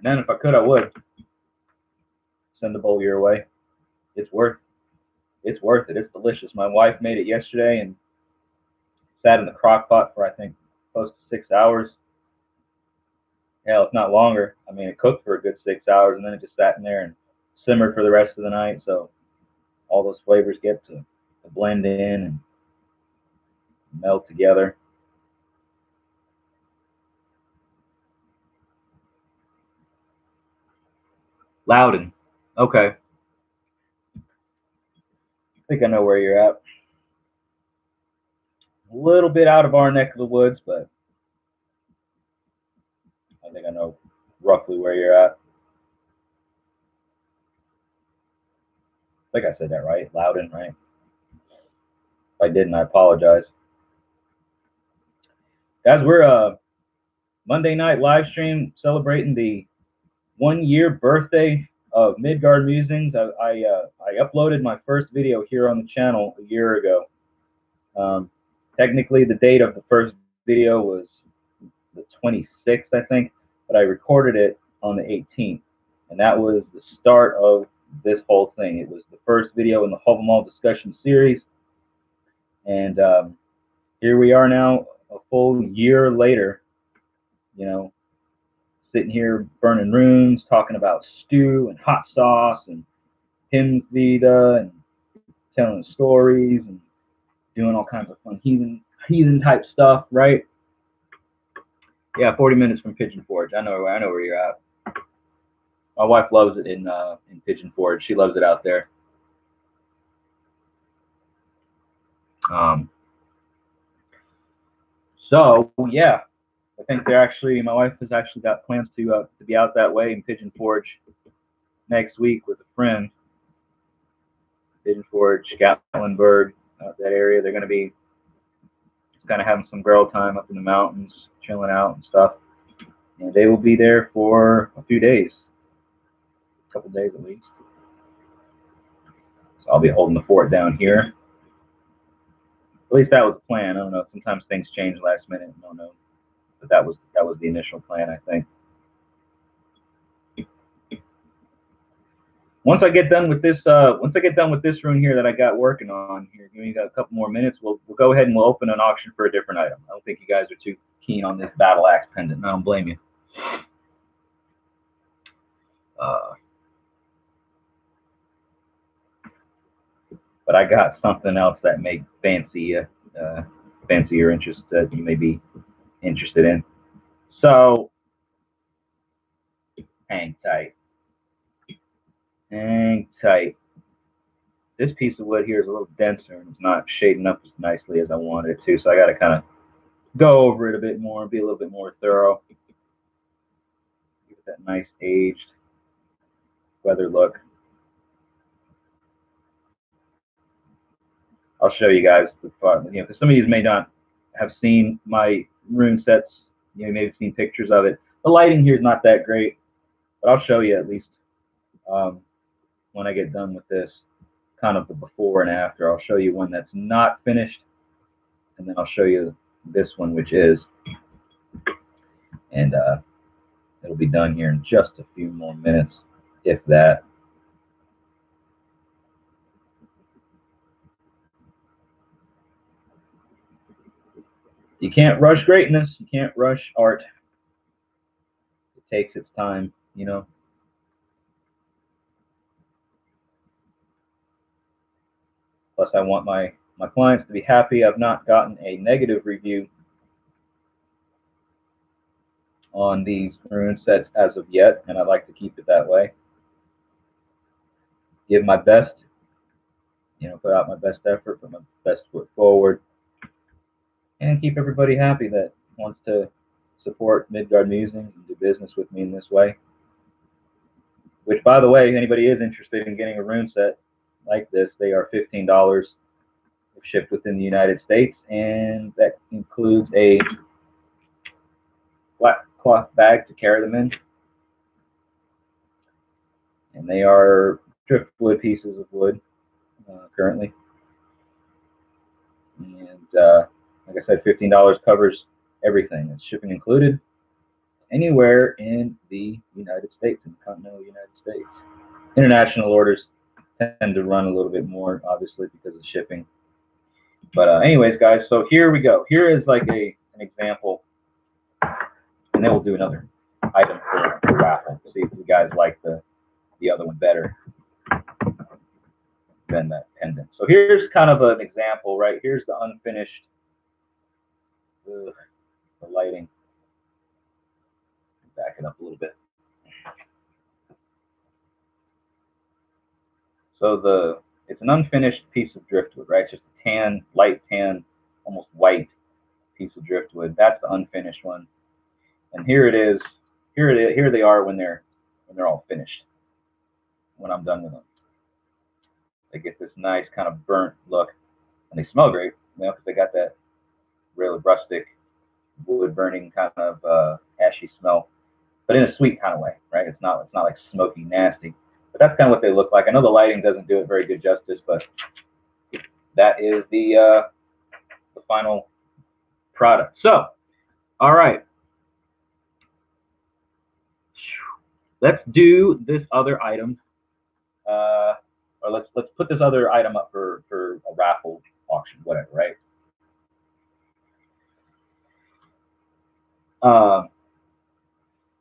Speaker 1: Man, if I could, I would send a bowl your way. It's worth it. It's delicious. My wife made it yesterday and sat in the crock pot for, I think, close to 6 hours. Hell, if not longer. I mean, it cooked for a good 6 hours, and then it just sat in there and simmered for the rest of the night. So all those flavors get to blend in and melt together. Loudon. Okay. I think I know where you're at. A little bit out of our neck of the woods, but I think I know roughly where you're at. I think I said that right. Loudon, right? If I didn't, I apologize. Guys, we're Monday night live stream celebrating the 1-year birthday of Midgard Musings. I uploaded my first video here on the channel a year ago. Technically, the date of the first video was the 26th, I think, but I recorded it on the 18th, and that was the start of this whole thing. It was the first video in the Hovel discussion series, and here we are now, a full year later, you know, sitting here burning runes, talking about stew and hot sauce and hymn vita and telling stories and doing all kinds of fun heathen type stuff, right? Yeah, 40 minutes from Pigeon Forge. I know where you're at. My wife loves it in Pigeon Forge. She loves it out there. So yeah, I think my wife has actually got plans to be out that way in Pigeon Forge next week with a friend. Pigeon Forge, Gatlinburg, that area. They're going to be kind of having some girl time up in the mountains, chilling out and stuff. And they will be there for a few days, a couple days at least. So I'll be holding the fort down here. At least that was the plan. I don't know. Sometimes things change last minute. I don't know. But that was the initial plan, I think. Once I get done with this rune here that I got working on here, we got a couple more minutes. We'll go ahead and we'll open an auction for a different item. I don't think you guys are too keen on this battle axe pendant. I don't blame you. But I got something else that may fancy your interest that you may be interested in. So hang tight. Hang tight. This piece of wood here is a little denser and it's not shading up as nicely as I wanted it to, so I got to kind of go over it a bit more and be a little bit more thorough. Give it that nice aged weather look. I'll show you guys because some of you may not have seen my rune sets. You may have seen pictures of it. The lighting here is not that great, but I'll show you at least when I get done with this, kind of the before and after. I'll show you one that's not finished, and then I'll show you this one, which is, and it'll be done here in just a few more minutes, if that. You can't rush greatness. You can't rush art. It takes its time, you know. Plus, I want my clients to be happy. I've not gotten a negative review on these rune sets as of yet, and I'd like to keep it that way. Give my best, put out my best effort, put my best foot forward, and keep everybody happy that wants to support Midgard Musings and do business with me in this way. Which, by the way, if anybody is interested in getting a rune set like this, they are $15. shipped within the United States, and that includes a flat cloth bag to carry them in. And they are driftwood pieces of wood currently. And like I said, $15 covers everything. It's shipping included anywhere in the United States, in the continental United States. International orders tend to run a little bit more, obviously, because of shipping. But anyways, guys, so here we go. Here is like an example, and then we'll do another item for the raffle. See if you guys like the other one better than that pendant. So here's kind of an example, right? Here's the unfinished, the lighting. Back it up a little bit. So it's an unfinished piece of driftwood, right? Just a tan, light tan, almost white piece of driftwood. That's the unfinished one. And here it is. Here they are when they're all finished. When I'm done with them, they get this nice kind of burnt look, and they smell great, you know, because they got that really rustic, wood burning kind of ashy smell, but in a sweet kind of way, right? It's not like smoky, nasty. But that's kind of what they look like. I know the lighting doesn't do it very good justice, but that is the final product. So, all right, let's do this other item, or let's put this other item up for a raffle auction, whatever, right?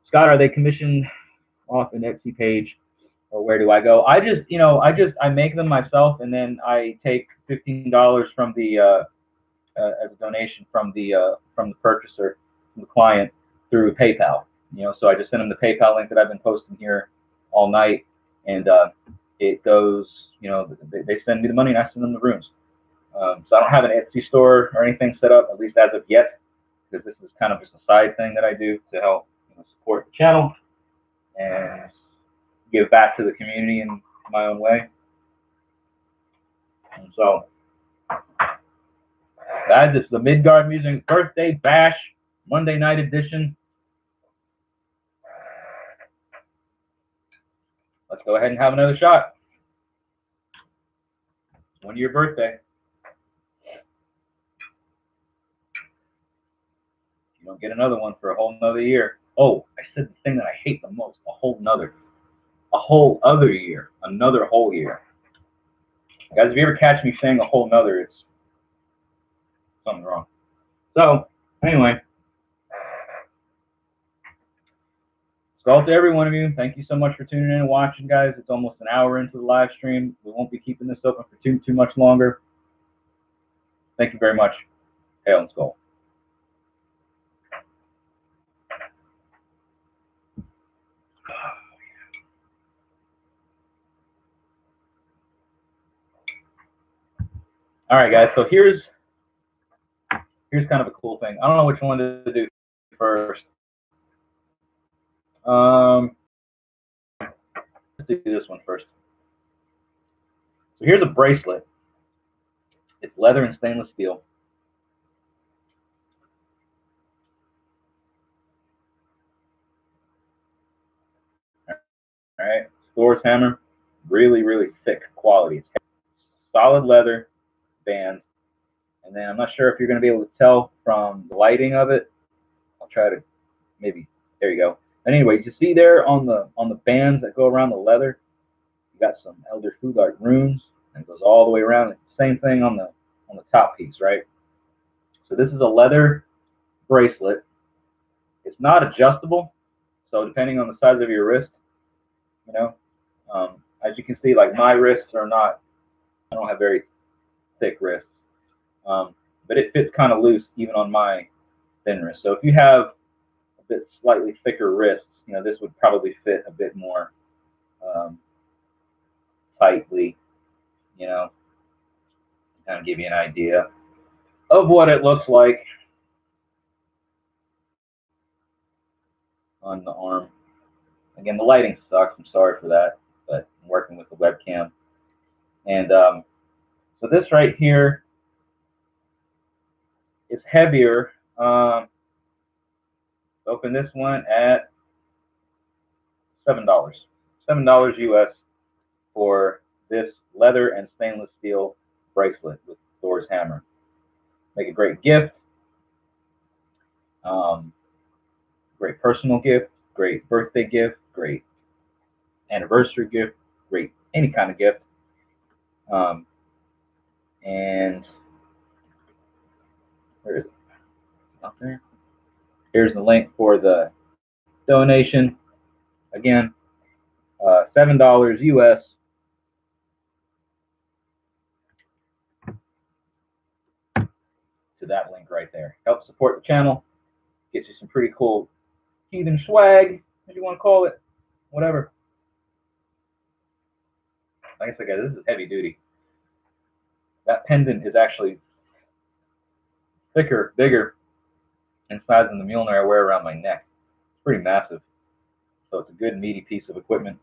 Speaker 1: Scott, are they commissioned off an Etsy page, or where do I go? I just, I make them myself, and then I take $15 from the as a donation from the purchaser, from the client, through PayPal. So I just send them the PayPal link that I've been posting here all night, and it goes. They send me the money, and I send them the rooms. So I don't have an Etsy store or anything set up, at least as of yet, because this is kind of just a side thing that I do to help support the channel and give back to the community in my own way. And so that is the Midgard Musings Birthday Bash Monday night edition. Let's go ahead and have another shot. 1 year birthday. You don't get another one for a whole nother year. Oh, I said the thing that I hate the most. A whole other year. Another whole year. Guys, if you ever catch me saying a whole nother, it's something wrong. So, anyway. So to every one of you, thank you so much for tuning in and watching, guys. It's almost an hour into the live stream. We won't be keeping this open for too much longer. Thank you very much. Hail and Skull. All right, guys. So here's kind of a cool thing. I don't know which one to do first. Let's do this one first. So here's a bracelet. It's leather and stainless steel. All right, Thor's hammer, really, really thick quality. It's solid leather band. And then I'm not sure if you're going to be able to tell from the lighting of it. I'll try to maybe. There you go. And anyway, you see there on the bands that go around the leather, you got some Elder Fugard runes, and it goes all the way around. Same thing on the top piece, right? So this is a leather bracelet. It's not adjustable, so depending on the size of your wrist, as you can see, like my wrists are not. I don't have very thick wrists, but it fits kind of loose even on my thin wrist. So if you have a bit slightly thicker wrists, this would probably fit a bit more tightly, kind of give you an idea of what it looks like on the arm. Again, the lighting sucks. I'm sorry for that, but I'm working with the webcam. And so this right here It's heavier. Open this one at $7. $7 US for this leather and stainless steel bracelet with Thor's hammer. Make a great gift. Great personal gift, great birthday gift, great anniversary gift, great any kind of gift. And where is it? Up there. Here's the link for the donation. Again, $7 US. To that link right there. Help support the channel. Get you some pretty cool heathen swag, if you want to call it. Whatever. Like I said, guys, this is heavy duty. That pendant is actually thicker, bigger in size than the Mjolnir I wear around my neck. It's pretty massive. So it's a good, meaty piece of equipment.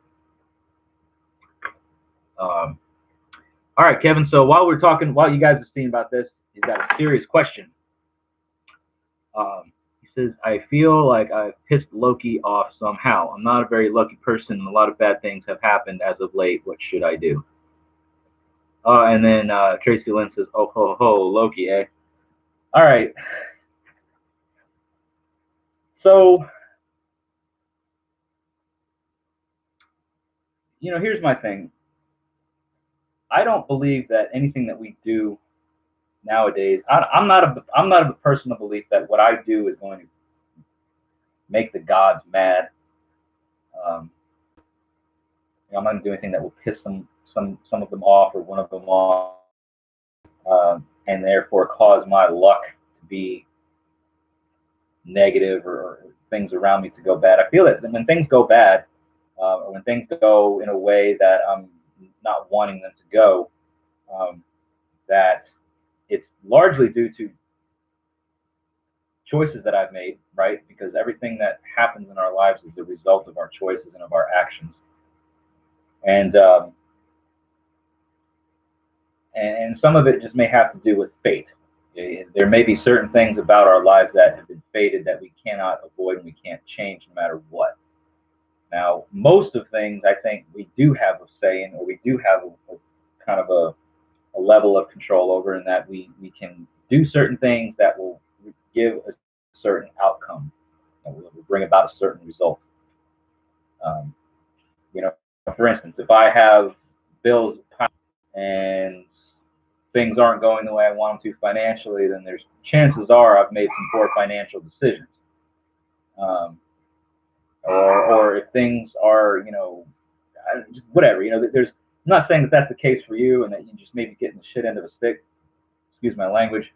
Speaker 1: All right, Kevin. So while we're talking, while you guys are seeing about this, he's got a serious question. He says, I feel like I've pissed Loki off somehow. I'm not a very lucky person, and a lot of bad things have happened as of late. What should I do? And then Tracy Lynn says, oh, ho, ho, Loki, eh? All right. So, here's my thing. I don't believe that anything that we do nowadays, I'm not a person of belief that what I do is going to make the gods mad. I'm not going to do anything that will piss some of them off or one of them off, and therefore cause my luck to be negative or things around me to go bad. I feel that when things go bad, or when things go in a way that I'm not wanting them to go, that it's largely due to choices that I've made, right? Because everything that happens in our lives is the result of our choices and of our actions. And some of it just may have to do with fate. There may be certain things about our lives that have been fated that we cannot avoid and we can't change no matter what. Now, most of things I think we do have a say in, or we do have a kind of a level of control over, in that we can do certain things that will give a certain outcome and will bring about a certain result. For instance, if I have bills and things aren't going the way I want them to financially, then there's chances are I've made some poor financial decisions. Or if things are, whatever, there's, I'm not saying that that's the case for you and that you just maybe getting the shit end of a stick. Excuse my language.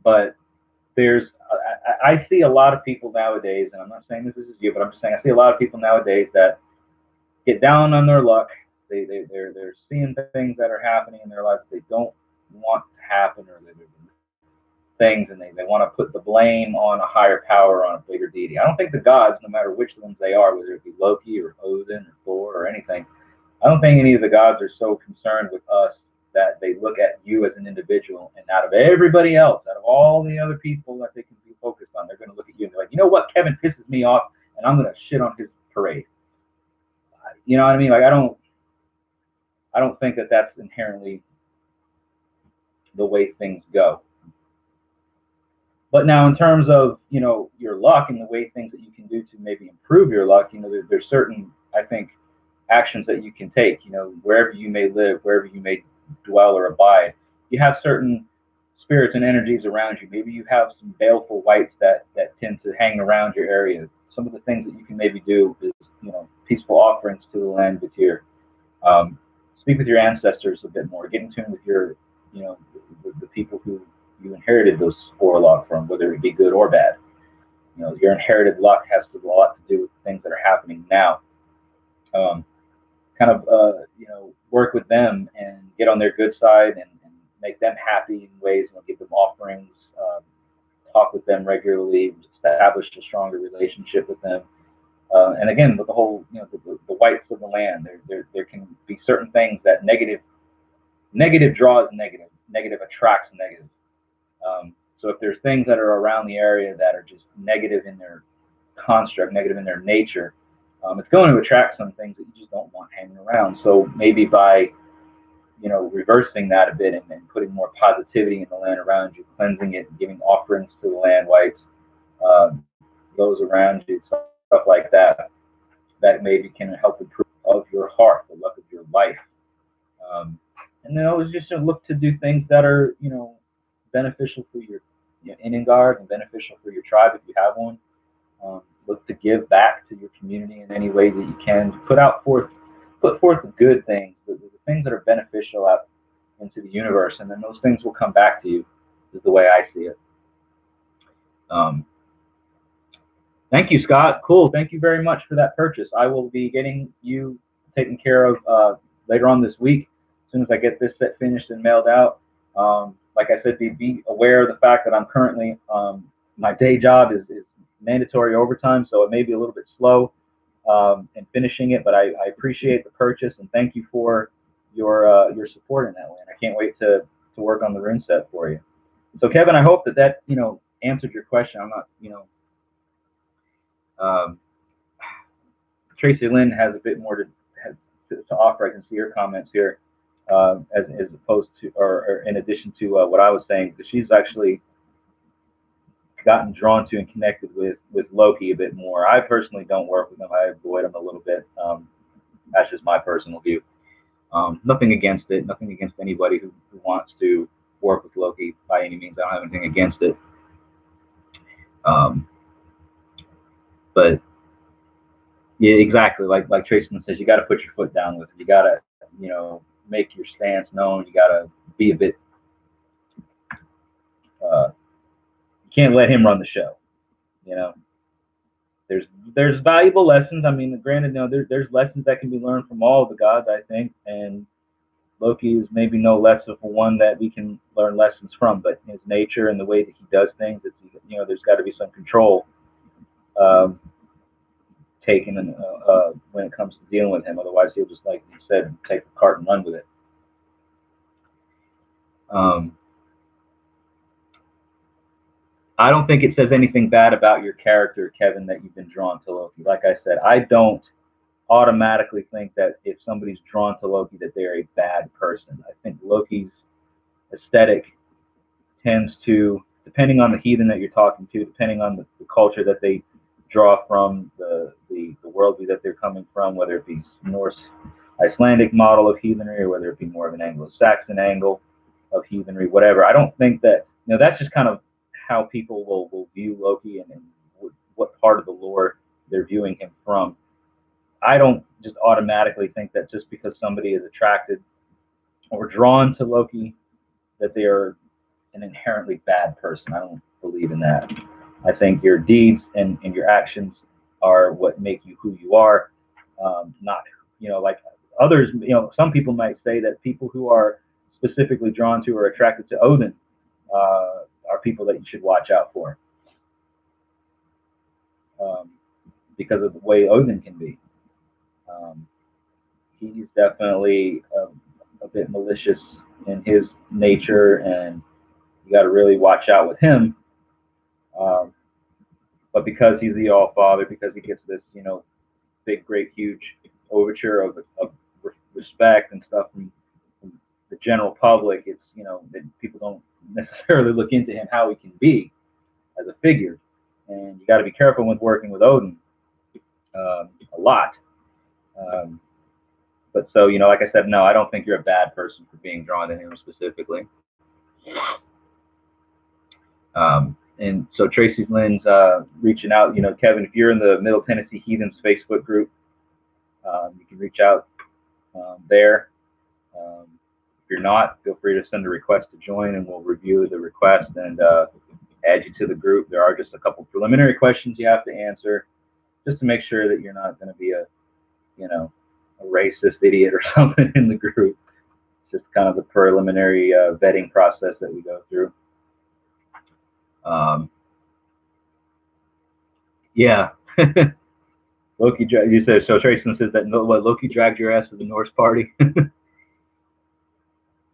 Speaker 1: But I see a lot of people nowadays, and I'm not saying this is you, but I'm just saying I see a lot of people nowadays that get down on their luck. They're seeing things that are happening in their life that they don't want to happen, or they're things, and they want to put the blame on a higher power, on a bigger deity. I don't think the gods, no matter which ones they are, whether it be Loki or Odin or Thor or anything, I don't think any of the gods are so concerned with us that they look at you as an individual, and out of everybody else, out of all the other people that they can be focused on, they're going to look at you and they're like, you know what, Kevin pisses me off, and I'm going to shit on his parade. You know what I mean? Like, I don't think that that's inherently the way things go. But now, in terms of, your luck and the way things that you can do to maybe improve your luck, there's certain, I think, actions that you can take, wherever you may live, wherever you may dwell or abide. You have certain spirits and energies around you. Maybe you have some baleful wights that tend to hang around your area. Some of the things that you can maybe do is, peaceful offerings to the land of Tyr. Speak with your ancestors a bit more. Get in tune with your, the people who you inherited those warlock from, whether it be good or bad. Your inherited luck has a lot to do with things that are happening now. Work with them and get on their good side and make them happy in ways, give them offerings, talk with them regularly, establish a stronger relationship with them. And again, with the whole, the whites of the land, there can be certain things that negative draws negative. negative attracts negative. So if there's things that are around the area that are just negative in their construct, negative in their nature, it's going to attract some things that you just don't want hanging around. So maybe by reversing that a bit and putting more positivity in the land around you, cleansing it, giving offerings to the land whites, those around you, stuff like that, that maybe can help improve of your heart, the luck of your life. And then always just look to do things that are, beneficial for your Innengard and beneficial for your tribe if you have one. Look to give back to your community in any way that you can. Put forth the good things, the things that are beneficial out into the universe, and then those things will come back to you. Is the way I see it. Thank you, Scott. Cool. Thank you very much for that purchase. I will be getting you taken care of later on this week. As soon as I get this set finished and mailed out. Like I said, be aware of the fact that I'm currently my day job is mandatory overtime, so it may be a little bit slow in finishing it. But I appreciate the purchase and thank you for your support in that way. And I can't wait to work on the rune set for you. So Kevin, I hope that answered your question. I'm not Tracy Lynn has a bit more to offer. I can see her comments here, as opposed to, or in addition to what I was saying, because she's actually gotten drawn to and connected with Loki a bit more. I personally don't work with him. I avoid him a little bit. That's just my personal view. Nothing against it. Nothing against anybody who wants to work with Loki by any means. I don't have anything against it. But yeah, exactly. Like Tracy says, you got to put your foot down with it. You got to, make your stance known. You got to be a bit. You can't let him run the show. There's valuable lessons. I mean, granted, there's lessons that can be learned from all of the gods, I think, and Loki is maybe no less of one that we can learn lessons from. But his nature and the way that he does things, there's got to be some control taken when it comes to dealing with him. Otherwise, he'll just, like you said, take the cart and run with it. I don't think it says anything bad about your character, Kevin, that you've been drawn to Loki. Like I said, I don't automatically think that if somebody's drawn to Loki that they're a bad person. I think Loki's aesthetic tends to, depending on the heathen that you're talking to, depending on the culture that they draw from, the worldview that they're coming from, whether it be Norse, Icelandic model of heathenry, or whether it be more of an Anglo-Saxon angle of heathenry, whatever. I don't think that, that's just kind of how people will view Loki and what part of the lore they're viewing him from. I don't just automatically think that just because somebody is attracted or drawn to Loki that they are an inherently bad person. I don't believe in that. I think your deeds and your actions are what make you who you are, not, like others, some people might say that people who are specifically drawn to or attracted to Odin are people that you should watch out for, because of the way Odin can be. He's definitely a bit malicious in his nature, and you got to really watch out with him. But because he's the All-Father, because he gets this, big, great, huge overture of respect and stuff from the general public, it's, that people don't necessarily look into him how he can be as a figure. And you got to be careful with working with Odin a lot. But so, like I said, no, I don't think you're a bad person for being drawn to him specifically. And so Tracy Lynn's reaching out. Kevin, if you're in the Middle Tennessee Heathens Facebook group, you can reach out there. If you're not, feel free to send a request to join, and we'll review the request and add you to the group. There are just a couple preliminary questions you have to answer, just to make sure that you're not going to be a racist idiot or something in the group. It's just kind of the preliminary vetting process that we go through. Yeah. Loki, you said, so Tracy says that Loki dragged your ass to the Norse party.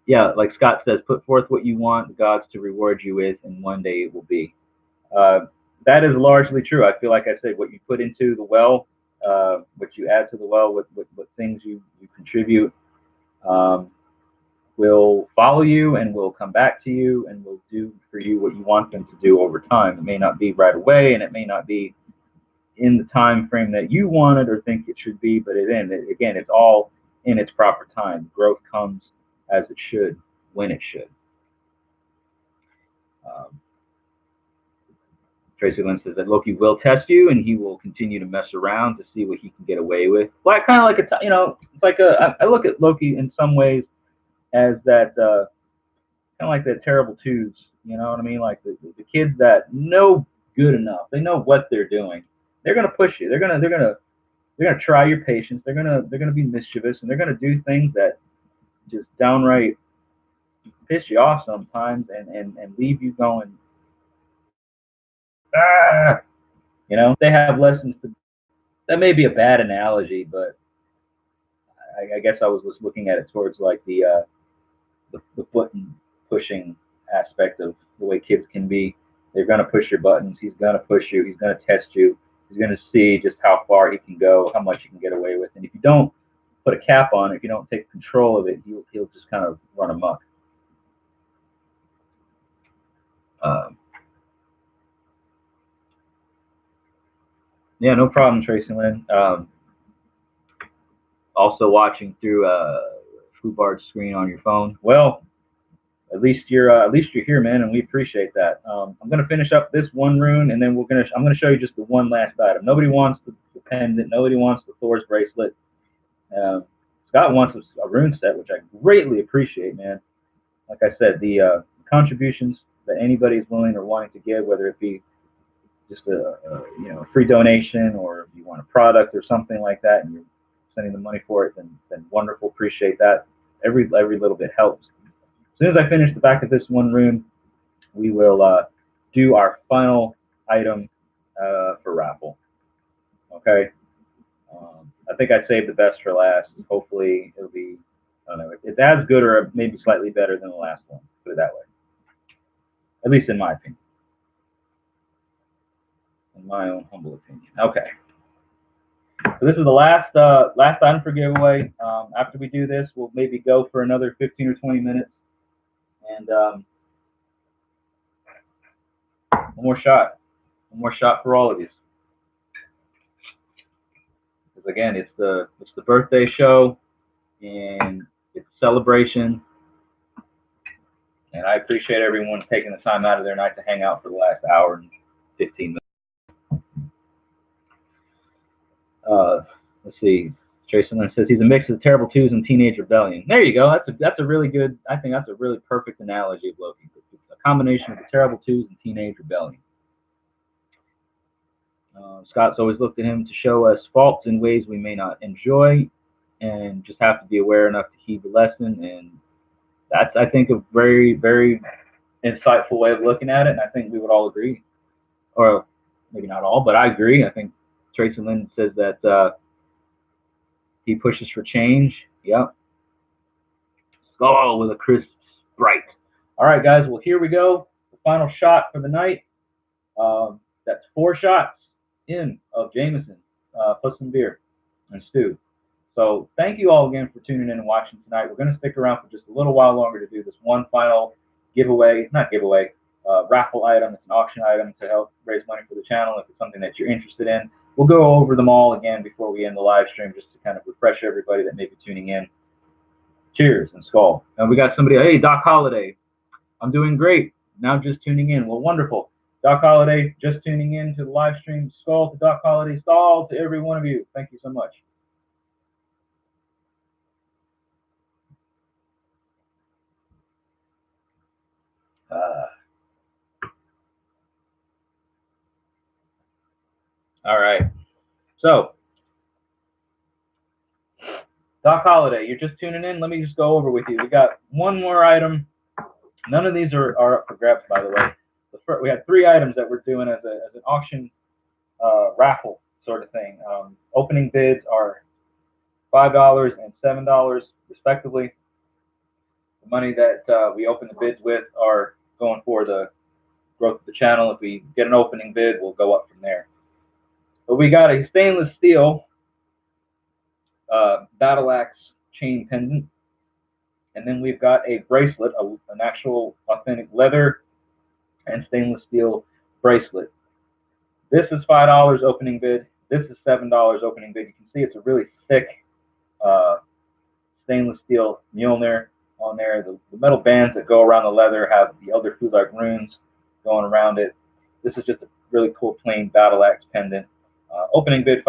Speaker 1: Yeah, like Scott says, put forth what you want the gods to reward you with, and one day it will be. Uh, that is largely true. I feel like I said, what you put into the well, what you add to the well, what things you contribute, um, will follow you and will come back to you and will do for you what you want them to do over time. It may not be right away, and it may not be in the time frame that you wanted or think it should be, but again, it's all in its proper time. Growth comes as it should, when it should. Um, Tracy Lynn says that Loki will test you, and he will continue to mess around to see what he can get away with. Well, kind of like it's like I look at Loki in some ways as that kind of like that terrible twos. You know what I mean? Like the kids that know good enough, they know what they're doing. They're gonna push you. They're gonna try your patience. They're gonna be mischievous, and they're gonna do things that just downright piss you off sometimes, and leave you going, ah. They have lessons to. That may be a bad analogy, but I guess I was looking at it towards like the button pushing aspect of the way kids can be. They're gonna push your buttons. He's gonna push you. He's gonna test you. He's gonna see just how far he can go, how much you can get away with, and if you don't put a cap on it, if you don't take control of it, he'll just kind of run amok. Um, yeah, no problem, Tracy Lynn. Also watching through Fubard's screen on your phone. Well, at least you're here, man, and we appreciate that. I'm gonna finish up this one rune, and then I'm gonna show you just the one last item. Nobody wants the pendant. Nobody wants the Thor's bracelet. Um, Scott wants a rune set, which I greatly appreciate, man. Like I said, the contributions that anybody is willing or wanting to give, whether it be just a free donation, or if you want a product or something like that, and you're sending the money for it, then wonderful. Appreciate that. Every little bit helps. As soon as I finish the back of this one rune, we will do our final item for raffle. Okay. I think I'd save the best for last. Hopefully, it'll be, I don't know, it's as good or maybe slightly better than the last one. Put it that way. At least in my opinion. In my own humble opinion. Okay. So this is the last item for giveaway. After we do this, we'll maybe go for another 15 or 20 minutes, and one more shot for all of you. Because again, it's the birthday show, and it's a celebration, and I appreciate everyone taking the time out of their night to hang out for the last hour and 15 minutes. Let's see. Jason says he's a mix of the Terrible Twos and Teenage Rebellion. There you go. That's a really good. I think that's a really perfect analogy of Loki. It's a combination of the Terrible Twos and Teenage Rebellion. Scott's always looked at him to show us faults in ways we may not enjoy, and just have to be aware enough to heed the lesson. And that's, I think, a very, very insightful way of looking at it. And I think we would all agree, or maybe not all, but I agree. I think Tracy Lynn says that he pushes for change. Yep. Skull with a crisp Sprite. All right, guys. Well, here we go. The final shot for the night. That's 4 shots in of Jameson, plus some beer and stew. So thank you all again for tuning in and watching tonight. We're going to stick around for just a little while longer to do this one final raffle item. It's an auction item to help raise money for the channel if it's something that you're interested in. We'll go over them all again before we end the live stream, just to kind of refresh everybody that may be tuning in. Cheers and skull. And we got somebody, hey, Doc Holiday. I'm doing great. Now just tuning in. Well, wonderful. Doc Holiday, just tuning in to the live stream. Skull to Doc Holiday. Skull to every one of you. Thank you so much. All right. So, Doc Holiday, you're just tuning in. Let me just go over with you. We got one more item. None of these are up for grabs, by the way. We had 3 items that we're doing as an auction raffle sort of thing. Opening bids are $5 and $7 respectively. money that we open the bids with are going for the growth of the channel. If we get an opening bid, we'll go up from there. But we got a stainless steel battle axe chain pendant, and then we've got a bracelet, an actual authentic leather and stainless steel bracelet. This is $5 opening bid. This is $7 opening bid. You can see it's a really thick stainless steel Mjolnir on there. The metal bands that go around the leather have the Elder Futhark runes going around it. This is just a really cool plain battle axe pendant. Opening bid